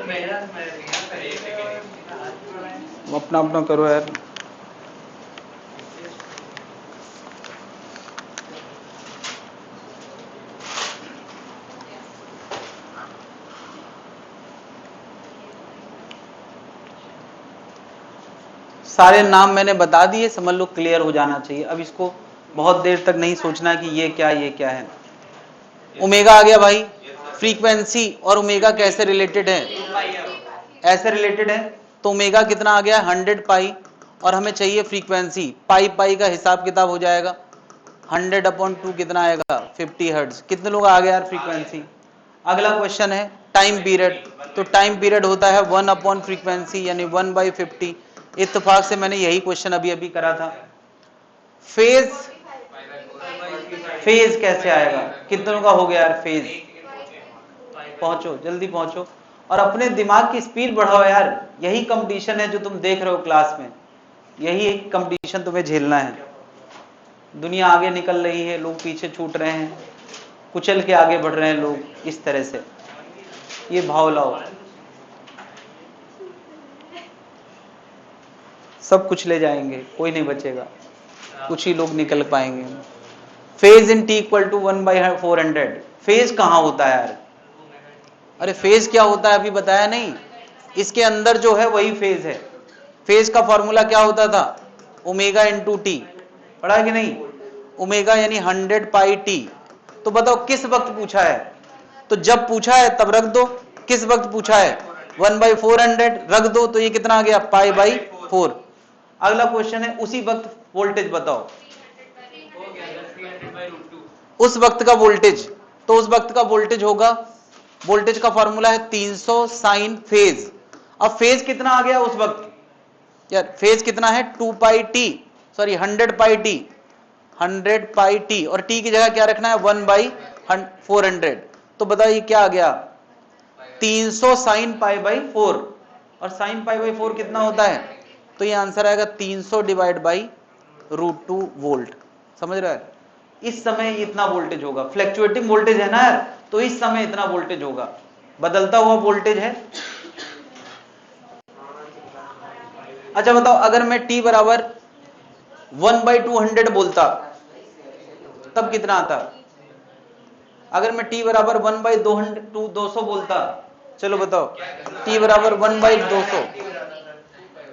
अपना अपना करो यार। सारे नाम मैंने बता दिए, समझ लो क्लियर हो जाना चाहिए। अब इसको बहुत देर तक नहीं सोचना कि ये क्या है। ओमेगा आ गया भाई। फ्रीक्वेंसी और ओमेगा कैसे रिलेटेड है? ऐसे रिलेटेड है तो ओमेगा कितना आ गया? 100 पाई, और हमें चाहिए फ्रीक्वेंसी। पाई पाई का हिसाब किताब हो जाएगा, 100/2 कितना आएगा? 50 हर्ट्ज। कितने लोग आ गया यार फ्रीक्वेंसी? अगला क्वेश्चन है टाइम पीरियड। तो टाइम पीरियड होता है 1 फ्रीक्वेंसी, यानी 1/50। इत्तेफाक से मैंने यही क्वेश्चन अभी अभी करा था। फेज, फेज कैसे आएगा? कितने लोगों का हो गया यार फेज? पहुंचो, जल्दी पहुंचो, और अपने दिमाग की स्पीड बढ़ाओ यार। यही कंपटीशन है जो तुम देख रहे हो क्लास में, यही एक कंपटीशन तुम्हें झेलना है। दुनिया आगे निकल रही है, लोग पीछे छूट रहे हैं, कुचल के आगे बढ़ रहे हैं लोग, इस तरह से ये भाव लाओ, सब कुछ ले जाएंगे, कोई नहीं बचेगा, कुछ ही लोग निकल पाएंगे। Phase in t equal to 1/400। Phase कहाँ होता है यार? अरे फेज क्या होता है अभी बताया नहीं, इसके अंदर जो है वही फेज है। फेज का फॉर्मूला क्या होता था? ओमेगा इंटू टी, पढ़ा कि नहीं? ओमेगा यानी 100 पाई टी। तो बताओ किस वक्त पूछा है? तो जब पूछा है तब रख दो। किस वक्त पूछा है? 1/400 रख दो, तो ये कितना आ गया? π/4। अगला क्वेश्चन है उसी वक्त वोल्टेज बताओ, उस वक्त का वोल्टेज। तो उस वक्त का वोल्टेज होगा, वोल्टेज का फॉर्मूला है 300 साइन फेज। अब फेज कितना आ गया उस वक्त यार? फेज कितना है? 2πt, सॉरी 100πt, 100πt, और t की जगह क्या रखना है? 1/400। तो बताओ ये क्या आ गया? 300 साइन π/4, और साइन π/4 कितना होता है? तो ये आंसर आएगा 300 डिवाइड बाई √2 वोल्ट। समझ रहा है? इस समय इतना वोल्टेज होगा, फ्लैक्चुएटिंग वोल्टेज है ना यार, तो इस समय इतना वोल्टेज होगा, बदलता हुआ वोल्टेज है। अच्छा बताओ, अगर मैं t बराबर 1/200 बोलता तब कितना आता? अगर मैं t बराबर 1/200 बोलता, चलो बताओ, t बराबर 1/200,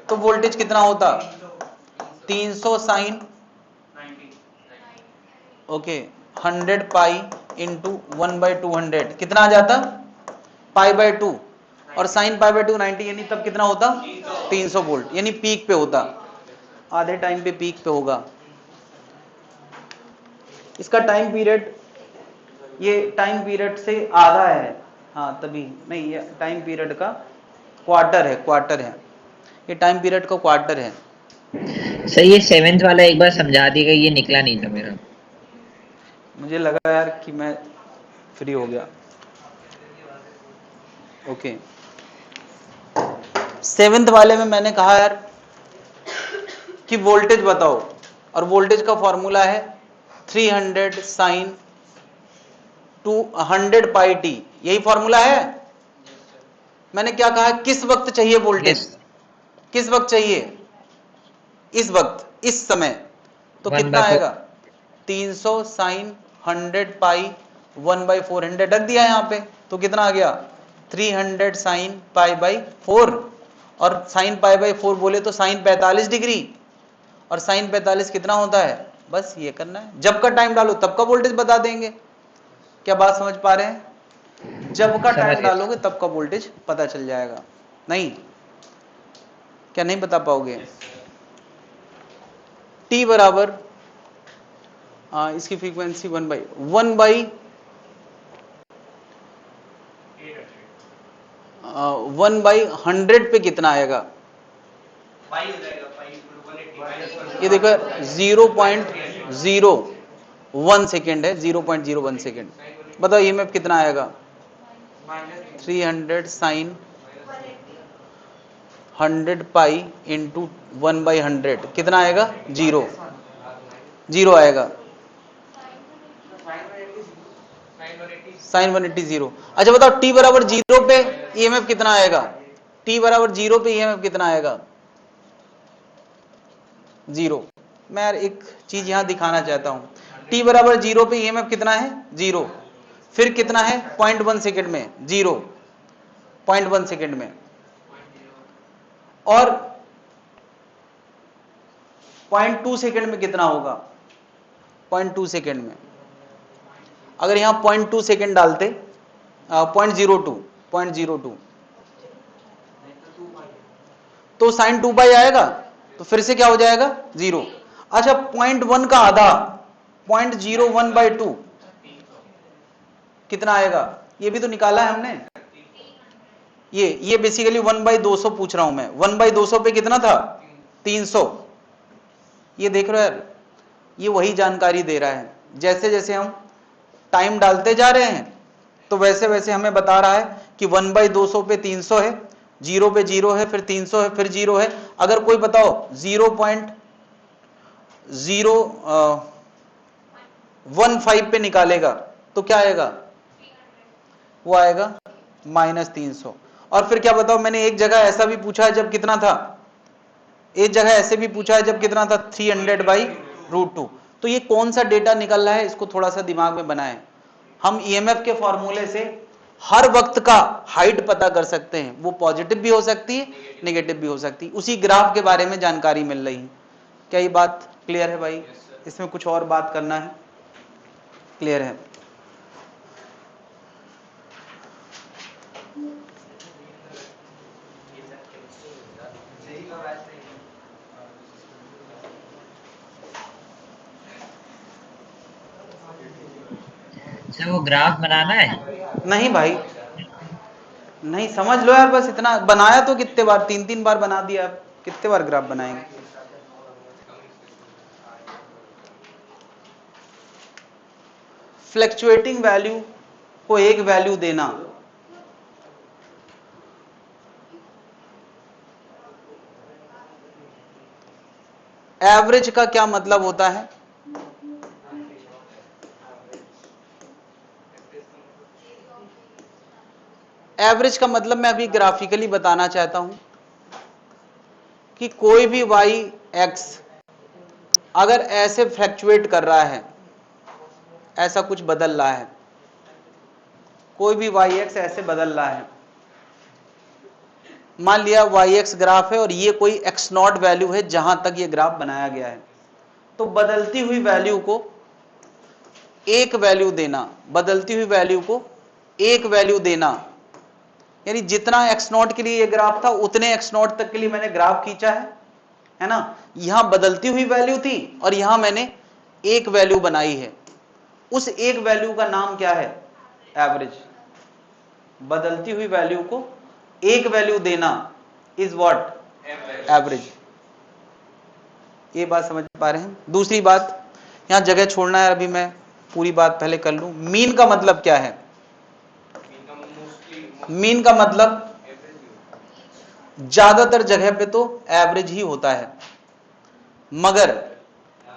तो वोल्टेज कितना होता? 300 साइन, ओके, 100 पाई इंटू 1/200 कितना आ जाता? π/2, और साइन π/2 90, यानी तब कितना होता? 300 वोल्ट, यानी पीक पे होता, आधे टाइम पे पीक पे होगा। इसका टाइम पीरियड, ये टाइम पीरियड से आधा है, हाँ तभी नहीं, ये टाइम पीरियड का क्वार्टर है, क्वार्टर है, ये टाइम पीरियड का क्वार्टर है। सर ये 7th वाला एक बार समझा दी गई, ये निकला नहीं था मेरा। मुझे लगा यार कि मैं फ्री हो गया। ओके, 7th वाले में मैंने कहा यार कि वोल्टेज बताओ, और वोल्टेज का फॉर्मूला है 300 साइन 100 पाई टी, यही फॉर्मूला है। मैंने क्या कहा? किस वक्त चाहिए वोल्टेज? किस वक्त चाहिए? इस वक्त, इस समय। तो कितना आएगा? 300 साइन 100 पाई 1/400 रख दिया यहाँ पे, तो कितना आ गया? 300 साइन π/4, और साइन π/4 बोले तो साइन 45 डिग्री, और साइन 45 कितना होता है? बस ये करना है, जब का टाइम डालो तब का वोल्टेज बता देंगे। क्या बात समझ पा रहे हैं? जब का टाइम डालोगे तब का वोल्टेज पता चल जाएगा। नहीं क्या नहीं बता पाओगे? t बराबर इसकी फ्रीक्वेंसी 1/100 पे कितना आएगा? ये देखो 0.01 सेकेंड है, 0.01 सेकेंड। बताओ ईएमएफ कितना आएगा? 300 साइन 100 पाई इंटू 1/100 कितना आएगा? 0 आएगा। साइन 180 0। अच्छा बताओ t बराबर 0 पे ईएमएफ कितना आएगा? t बराबर 0 पे ईएमएफ कितना आएगा? 0। मैं यार एक चीज यहां दिखाना चाहता हूं, t बराबर 0 पे ईएमएफ कितना है? 0। फिर कितना है? 0.1 सेकेंड में 0, 0.1 सेकेंड में, और 0.2 सेकेंड में कितना होगा? 0.2 सेकेंड में अगर यहां 0.2 सेकेंड डालते, 0.02 तो साइन 2 पाई आएगा, तो फिर से क्या हो जाएगा? 0। अच्छा 0.1 का आधा 0.01/2 कितना आएगा? ये भी तो निकाला है हमने। ये बेसिकली 1/200 पूछ रहा हूं मैं। 1/200 पे कितना था? 300। ये देख रहे हो यार, ये वही जानकारी दे रहा है। जैसे जैसे हम टाइम डालते जा रहे हैं तो वैसे वैसे हमें बता रहा है कि 1/200 पे 300 है, 0 पे 0 है, फिर 300 है, फिर 0 है। अगर कोई बताओ 15 पे निकालेगा तो क्या आएगा, वो आएगा -300। और फिर क्या बताओ, मैंने एक जगह ऐसा भी पूछा है जब कितना था, एक जगह ऐसे भी पूछा है जब कितना था 300/√2। तो ये कौन सा डेटा निकल रहा है, इसको थोड़ा सा दिमाग में बनाएं। हम ईएमएफ के फॉर्मूले से हर वक्त का हाइट पता कर सकते हैं, वो पॉजिटिव भी हो सकती है, नेगेटिव भी हो सकती है। उसी ग्राफ के बारे में जानकारी मिल रही है। क्या ये बात क्लियर है भाई? इसमें कुछ और बात करना है? क्लियर है? सर वो ग्राफ बनाना है? नहीं भाई, नहीं, समझ लो यार, बस इतना बनाया तो कितने बार, 3-3 बार बना दिया, आप कितने बार ग्राफ बनाएंगे? फ्लैक्चुएटिंग वैल्यू को एक वैल्यू देना, एवरेज का क्या मतलब होता है? एवरेज का मतलब मैं अभी ग्राफिकली बताना चाहता हूं कि कोई भी वाई एक्स अगर ऐसे फ्लैक्चुएट कर रहा है, ऐसा कुछ बदल रहा है, कोई भी वाई एक्स ऐसे बदल रहा है, मान लिया वाई एक्स ग्राफ है और ये कोई एक्स नॉट वैल्यू है जहां तक ये ग्राफ बनाया गया है, तो बदलती हुई वैल्यू को एक वैल्यू देना, बदलती हुई वैल्यू को एक वैल्यू देना, यानी जितना एक्स नॉट के लिए ये ग्राफ था उतने एक्स नॉट तक के लिए मैंने ग्राफ खींचा है ना। यहां बदलती हुई वैल्यू थी और यहां मैंने एक वैल्यू बनाई है, उस एक वैल्यू का नाम क्या है? एवरेज। बदलती हुई वैल्यू को एक वैल्यू देना इज व्हाट? एवरेज। ये बात समझ पा रहे हैं? दूसरी बात, यहां जगह छोड़ना है, अभी मैं पूरी बात पहले कर लूं। मीन का मतलब क्या है? मीन का मतलब ज्यादातर जगह पे तो एवरेज ही होता है, मगर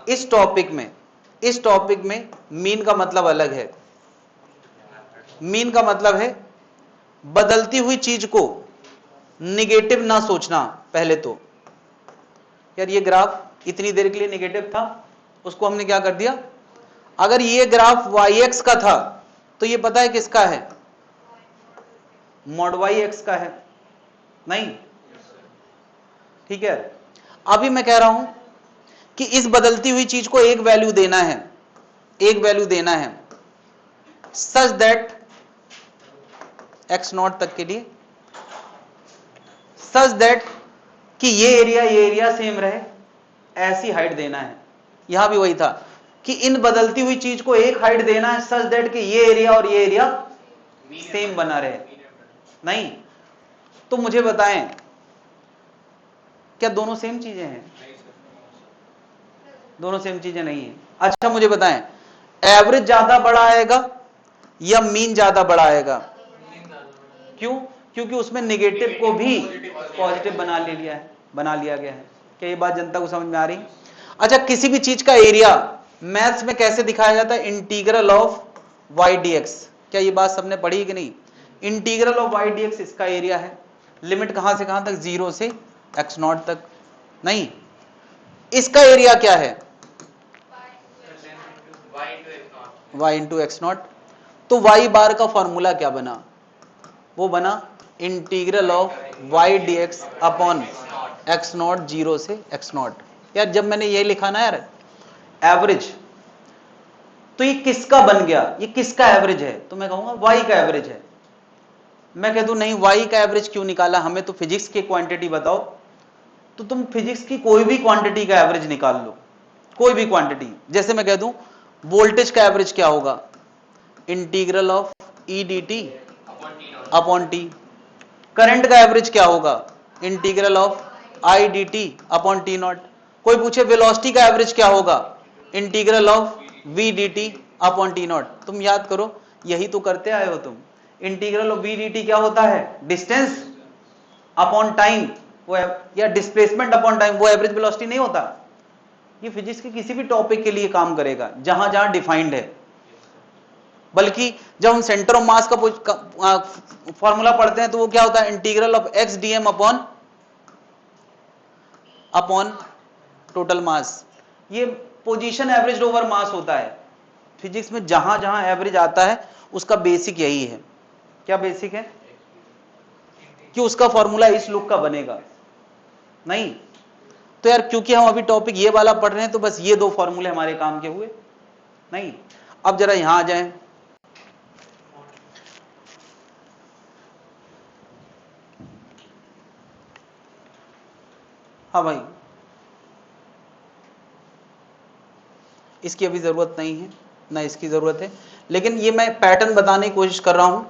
इस टॉपिक में मीन का मतलब अलग है। मीन का मतलब है बदलती हुई चीज को निगेटिव ना सोचना। पहले तो यार ये ग्राफ इतनी देर के लिए निगेटिव था, उसको हमने क्या कर दिया, अगर ये ग्राफ वाई एक्स का था तो ये पता है किसका है? मॉड वाई एक्स का है, नहीं? ठीक है। अभी मैं कह रहा हूं कि इस बदलती हुई चीज को एक वैल्यू देना है, एक वैल्यू देना है सच दैट एक्स नॉट तक के लिए, सच दैट कि ये एरिया सेम रहे, ऐसी हाइट देना है। यहां भी वही था कि इन बदलती हुई चीज को एक हाइट देना है सच दैट कि ये एरिया और ये एरिया सेम बना रहे, नहीं? तो मुझे बताएं, क्या दोनों सेम चीजें हैं? दोनों सेम चीजें नहीं है। अच्छा मुझे बताएं, एवरेज ज्यादा बड़ा आएगा या मीन ज्यादा बड़ा आएगा? क्यों? क्योंकि उसमें नेगेटिव को भी पॉजिटिव बना लिया गया है। क्या ये बात जनता को समझ में आ रही? अच्छा, किसी भी चीज का एरिया मैथ्स में कैसे दिखाया जाता है? Integral of y d x. क्या ये बात सबने पढ़ी कि नहीं? Integral of y d x इसका एरिया है। लिमिट कहां से कहां तक? 0 से एक्स नॉट तक, नहीं? इसका एरिया क्या है? y into x not. तो y बार का फॉर्मूला क्या बना? वो बना integral of y d x upon x not 0 से एक्स नॉट। यार जब मैंने ये लिखा ना यार एवरेज, तो ये किसका बन गया? ये किसका एवरेज है? तो मैं कहूंगा y का एवरेज है। मैं कह दूं नहीं, y का एवरेज क्यों निकाला? हमें तो फिजिक्स की क्वांटिटी बताओ। तो तुम फिजिक्स की कोई भी क्वांटिटी का एवरेज निकाल लो, कोई भी क्वांटिटी। जैसे मैं कह दूं वोल्टेज का एवरेज क्या होगा? Integral of e d t upon t. Current का एवरेज क्या होगा? Integral of i d t upon t not. कोई पूछे वेलोसिटी का एवरेज क्या होगा? Integral of v d t upon t not. तुम याद करो, यही तो करते आए हो तुम। Integral of v d t क्या होता है? डिस्टेंस अपॉन टाइम, वो या डिस्प्लेसमेंट अपॉन टाइम, वो एवरेज वेलोसिटी नहीं होता? ये फिजिक्स के किसी भी टॉपिक के लिए काम करेगा जहां जहां डिफाइंड है। बल्कि जब हम सेंटर ऑफ मास का फॉर्मूला पढ़ते हैं तो वो क्या होता है, integral of x d m upon total mass. ये पोजीशन एवरेज ओवर मास होता है। फिजिक्स में जहां जहां एवरेज आता है उसका बेसिक यही है। क्या बेसिक है? कि उसका फॉर्मूला इस लुक का बनेगा। नहीं तो यार क्योंकि हम अभी टॉपिक ये वाला पढ़ रहे हैं तो बस ये दो फॉर्मूले हमारे काम के हुए नहीं। अब जरा यहां आ जाएं। हाँ भाई, इसकी अभी जरूरत नहीं है ना, इसकी जरूरत है, लेकिन ये मैं पैटर्न बताने की कोशिश कर रहा हूं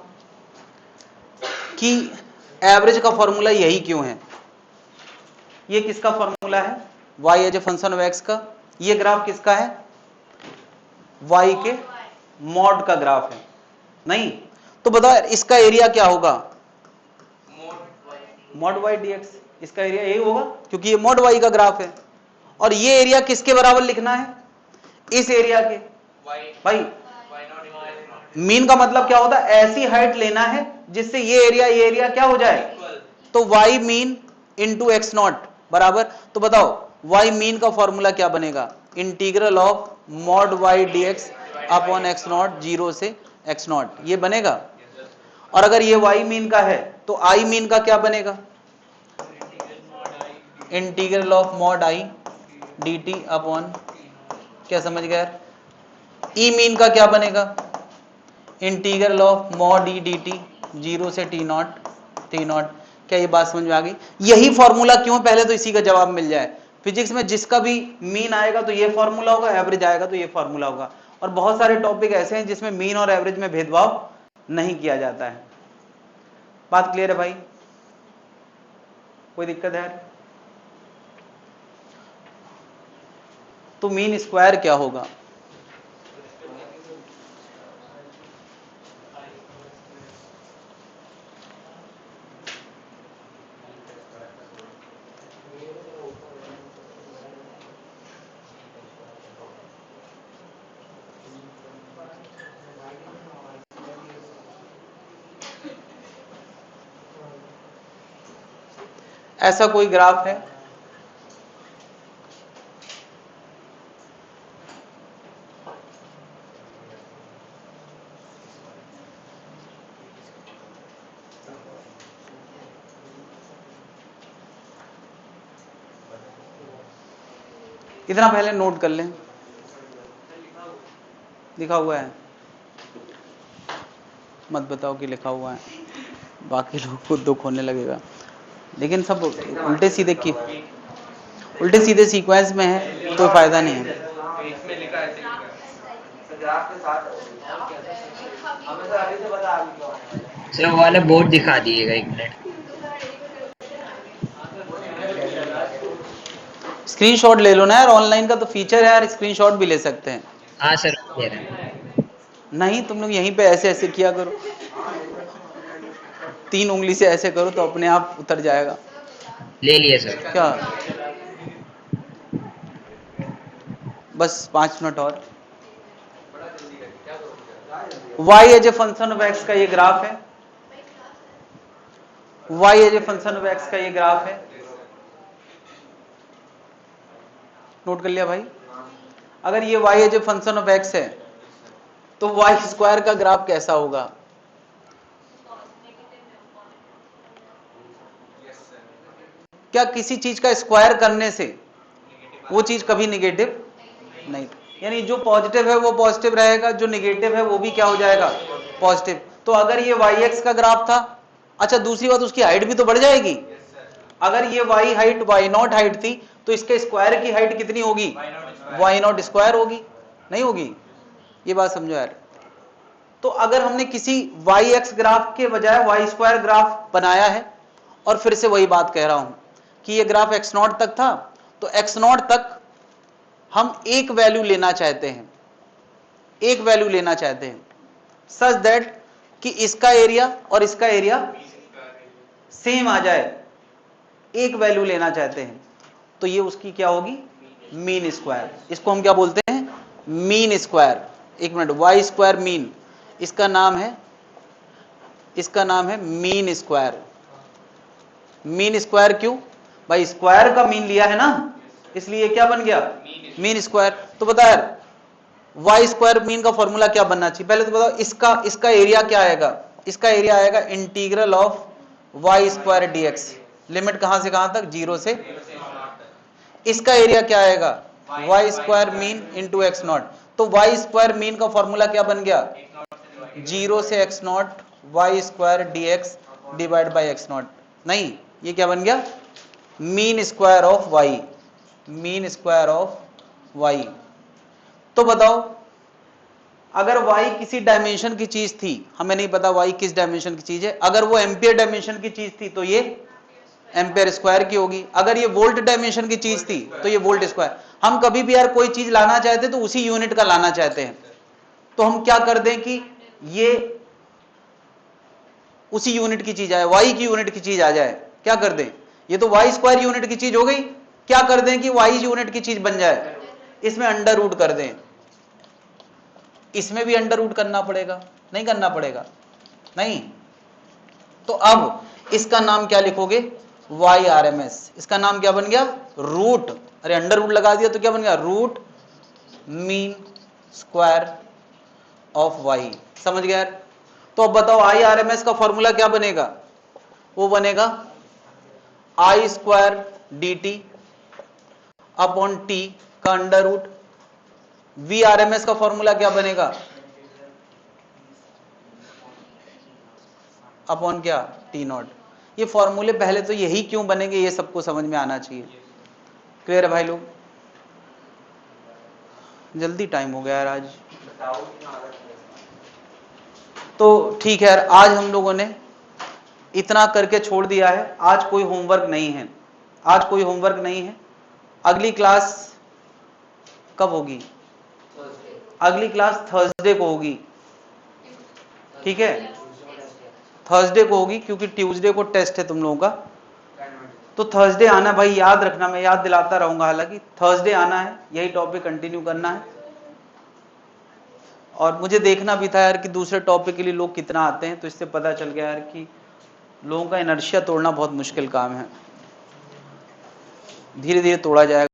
कि एवरेज का फॉर्मूला यही क्यों है। ये किसका फॉर्मूला है? y as a function of x का। ये ग्राफ किसका है? y के मॉड का ग्राफ है। नहीं तो बताओ इसका एरिया क्या होगा? Mod y dx। इसका एरिया यही होगा क्योंकि ये मॉड y का ग्राफ है। और ये एरिया किसके बराबर लिखना है? इस एरिया के। भाई मीन का मतलब क्या होता है? ऐसी हाइट लेना है जिससे ये एरिया क्या हो जाए, तो y mean into x not बराबर। तो बताओ y मीन का फॉर्मूला क्या बनेगा? Integral of mod y dx upon x not, 0 से एक्स नॉट, ये बनेगा। और अगर ये y मीन का है तो i मीन का क्या बनेगा? Integral of mod i dt upon, क्या समझ गए? ई मीन का क्या बनेगा? Integral of mod E dt 0 से टी नॉट। क्या ये बात समझ में आ गई? यही फॉर्मूला क्यों, पहले तो इसी का जवाब मिल जाए। फिजिक्स में जिसका भी मीन आएगा तो ये फॉर्मूला होगा, एवरेज आएगा तो ये फॉर्मूला होगा। और बहुत सारे टॉपिक ऐसे हैं जिसमें मीन और एवरेज में भेदभाव नहीं किया जाता है। बात क्लियर है भाई? कोई दिक्कत है? तो मीन स्क्वायर क्या होगा? ऐसा कोई ग्राफ है इतना पहले नोट कर लें, लिखा हुआ है, मत बताओ कि लिखा हुआ है, बाकी लोग को दुख होने लगेगा। लेकिन सब उल्टे सीधे सीक्वेंस में है, कोई फायदा नहीं है। चलो वो वाला बोर्ड दिखा दीजिएगा 1 मिनट। स्क्रीनशॉट ले लो ना यार, ऑनलाइन का तो फीचर है यार, स्क्रीनशॉट भी ले सकते हैं। हाँ सर ले रहे हैं। नहीं तुम लोग यहीं पे ऐसे ऐसे किया करो, 3 उंगली से ऐसे करो तो अपने आप उतर जाएगा। ले लिए सर। क्या बस 5 मिनट और। y as a function of x का ये ग्राफ है। y as a function of x का ये ग्राफ है। नोट कर लिया भाई? अगर ये y as a function of x है तो y स्क्वायर का ग्राफ कैसा होगा? क्या किसी चीज का स्क्वायर करने से वो चीज कभी निगेटिव नहीं, यानी जो पॉजिटिव है वो पॉजिटिव रहेगा, जो निगेटिव है वो भी क्या हो जाएगा? पॉजिटिव। तो अगर ये yx का ग्राफ था, अच्छा दूसरी बात उसकी हाइट भी तो बढ़ जाएगी। अगर ये y हाइट y0 हाइट थी तो इसके स्क्वायर की हाइट कितनी होगी? y0 स्क्वायर होगी, नहीं होगी? ये बात समझो यार। तो अगर हमने किसी yx ग्राफ के बजाय y स्क्वायर ग्राफ बनाया है, और फिर से वही बात कह रहा हूं कि ये ग्राफ x0 तक था, तो x0 तक हम एक वैल्यू लेना चाहते हैं, एक वैल्यू लेना चाहते हैं सच दैट कि इसका एरिया और इसका एरिया सेम आ जाए, एक वैल्यू लेना चाहते हैं, तो ये उसकी क्या होगी? Mean square. इसको हम क्या बोलते हैं? Mean square. एक मिनट, वाई स्क्वायर मीन, इसका नाम है मीन स्क्वायर। मीन स्क्वायर क्यों भाई? स्क्वायर का मीन लिया है ना, इसलिए क्या बन गया? Mean square. तो बता यार, वाई स्क्वायर मीन का फॉर्मूला क्या बनना चाहिए? पहले तो बताओ, इसका एरिया क्या आएगा? इसका एरिया आएगा integral of y square d x. Limit कहां से कहां तक? 0 से। इसका एरिया क्या आएगा? Y square mean into x not. तो वाई स्क्वायर मीन का फॉर्मूला क्या बन गया? 0 से x not y square d x divide by x not. नहीं, ये क्या बन गया? Mean square of y. Mean square of y. तो बताओ, अगर y किसी डायमेंशन की चीज थी, हमें नहीं पता y किस डायमेंशन की चीज है, अगर वो एम्पियर डायमेंशन की चीज थी तो ये एम्पियर स्क्वायर की होगी। अगर ये वोल्ट डायमेंशन की चीज थी तो ये वोल्ट स्क्वायर। हम कभी भी यार कोई चीज लाना चाहते हैं तो उसी यूनिट का लाना चाहते हैं, तो हम क्या कर दें कि ये उसी यूनिट की चीज आए, y की यूनिट की चीज आ जाए। क्या कर दें? ये तो वाई स्क्वायर यूनिट की चीज हो गई, क्या कर दें कि y यूनिट की चीज बन जाए? इसमें अंडर रूट कर दें। इसमें भी अंडर रूट करना पड़ेगा? नहीं करना पड़ेगा? नहीं। तो अब इसका नाम क्या लिखोगे? Y R M S. इसका नाम क्या बन गया? रूट। अरे अंडर रूट लगा दिया तो क्या बन गया? Root mean square of Y. समझ गया यार? तो अब बताओ, आई आर एम एस का फॉर्मूला क्या बनेगा? वो बनेगा I square d t upon T का under root. V R M S का फॉर्मूला क्या बनेगा? अपॉन क्या? T naught. ये फॉर्मूले पहले तो यही क्यों बनेंगे, ये सबको समझ में आना चाहिए। क्लियर है भाई लोग? जल्दी टाइम हो गया यार आज। तो ठीक है यार, आज हम लोगों ने इतना करके छोड़ दिया है। आज कोई होमवर्क नहीं है, आज कोई होमवर्क नहीं है। अगली क्लास कब होगी? अगली क्लास थर्सडे को होगी, ठीक है? थर्सडे को होगी, क्योंकि ट्यूसडे को टेस्ट है तुम लोगों का। तो थर्सडे आना भाई, याद रखना, मैं याद दिलाता रहूंगा, हालांकि थर्सडे आना है, यही टॉपिक कंटिन्यू करना है। और मुझे देखना भी था यार कि दूसरे टॉपिक के लिए लोग कितना आते हैं, तो इससे पता चल गया यार कि लोगों का इनर्शिया तोड़ना बहुत मुश्किल काम है, धीरे धीरे तोड़ा जाएगा।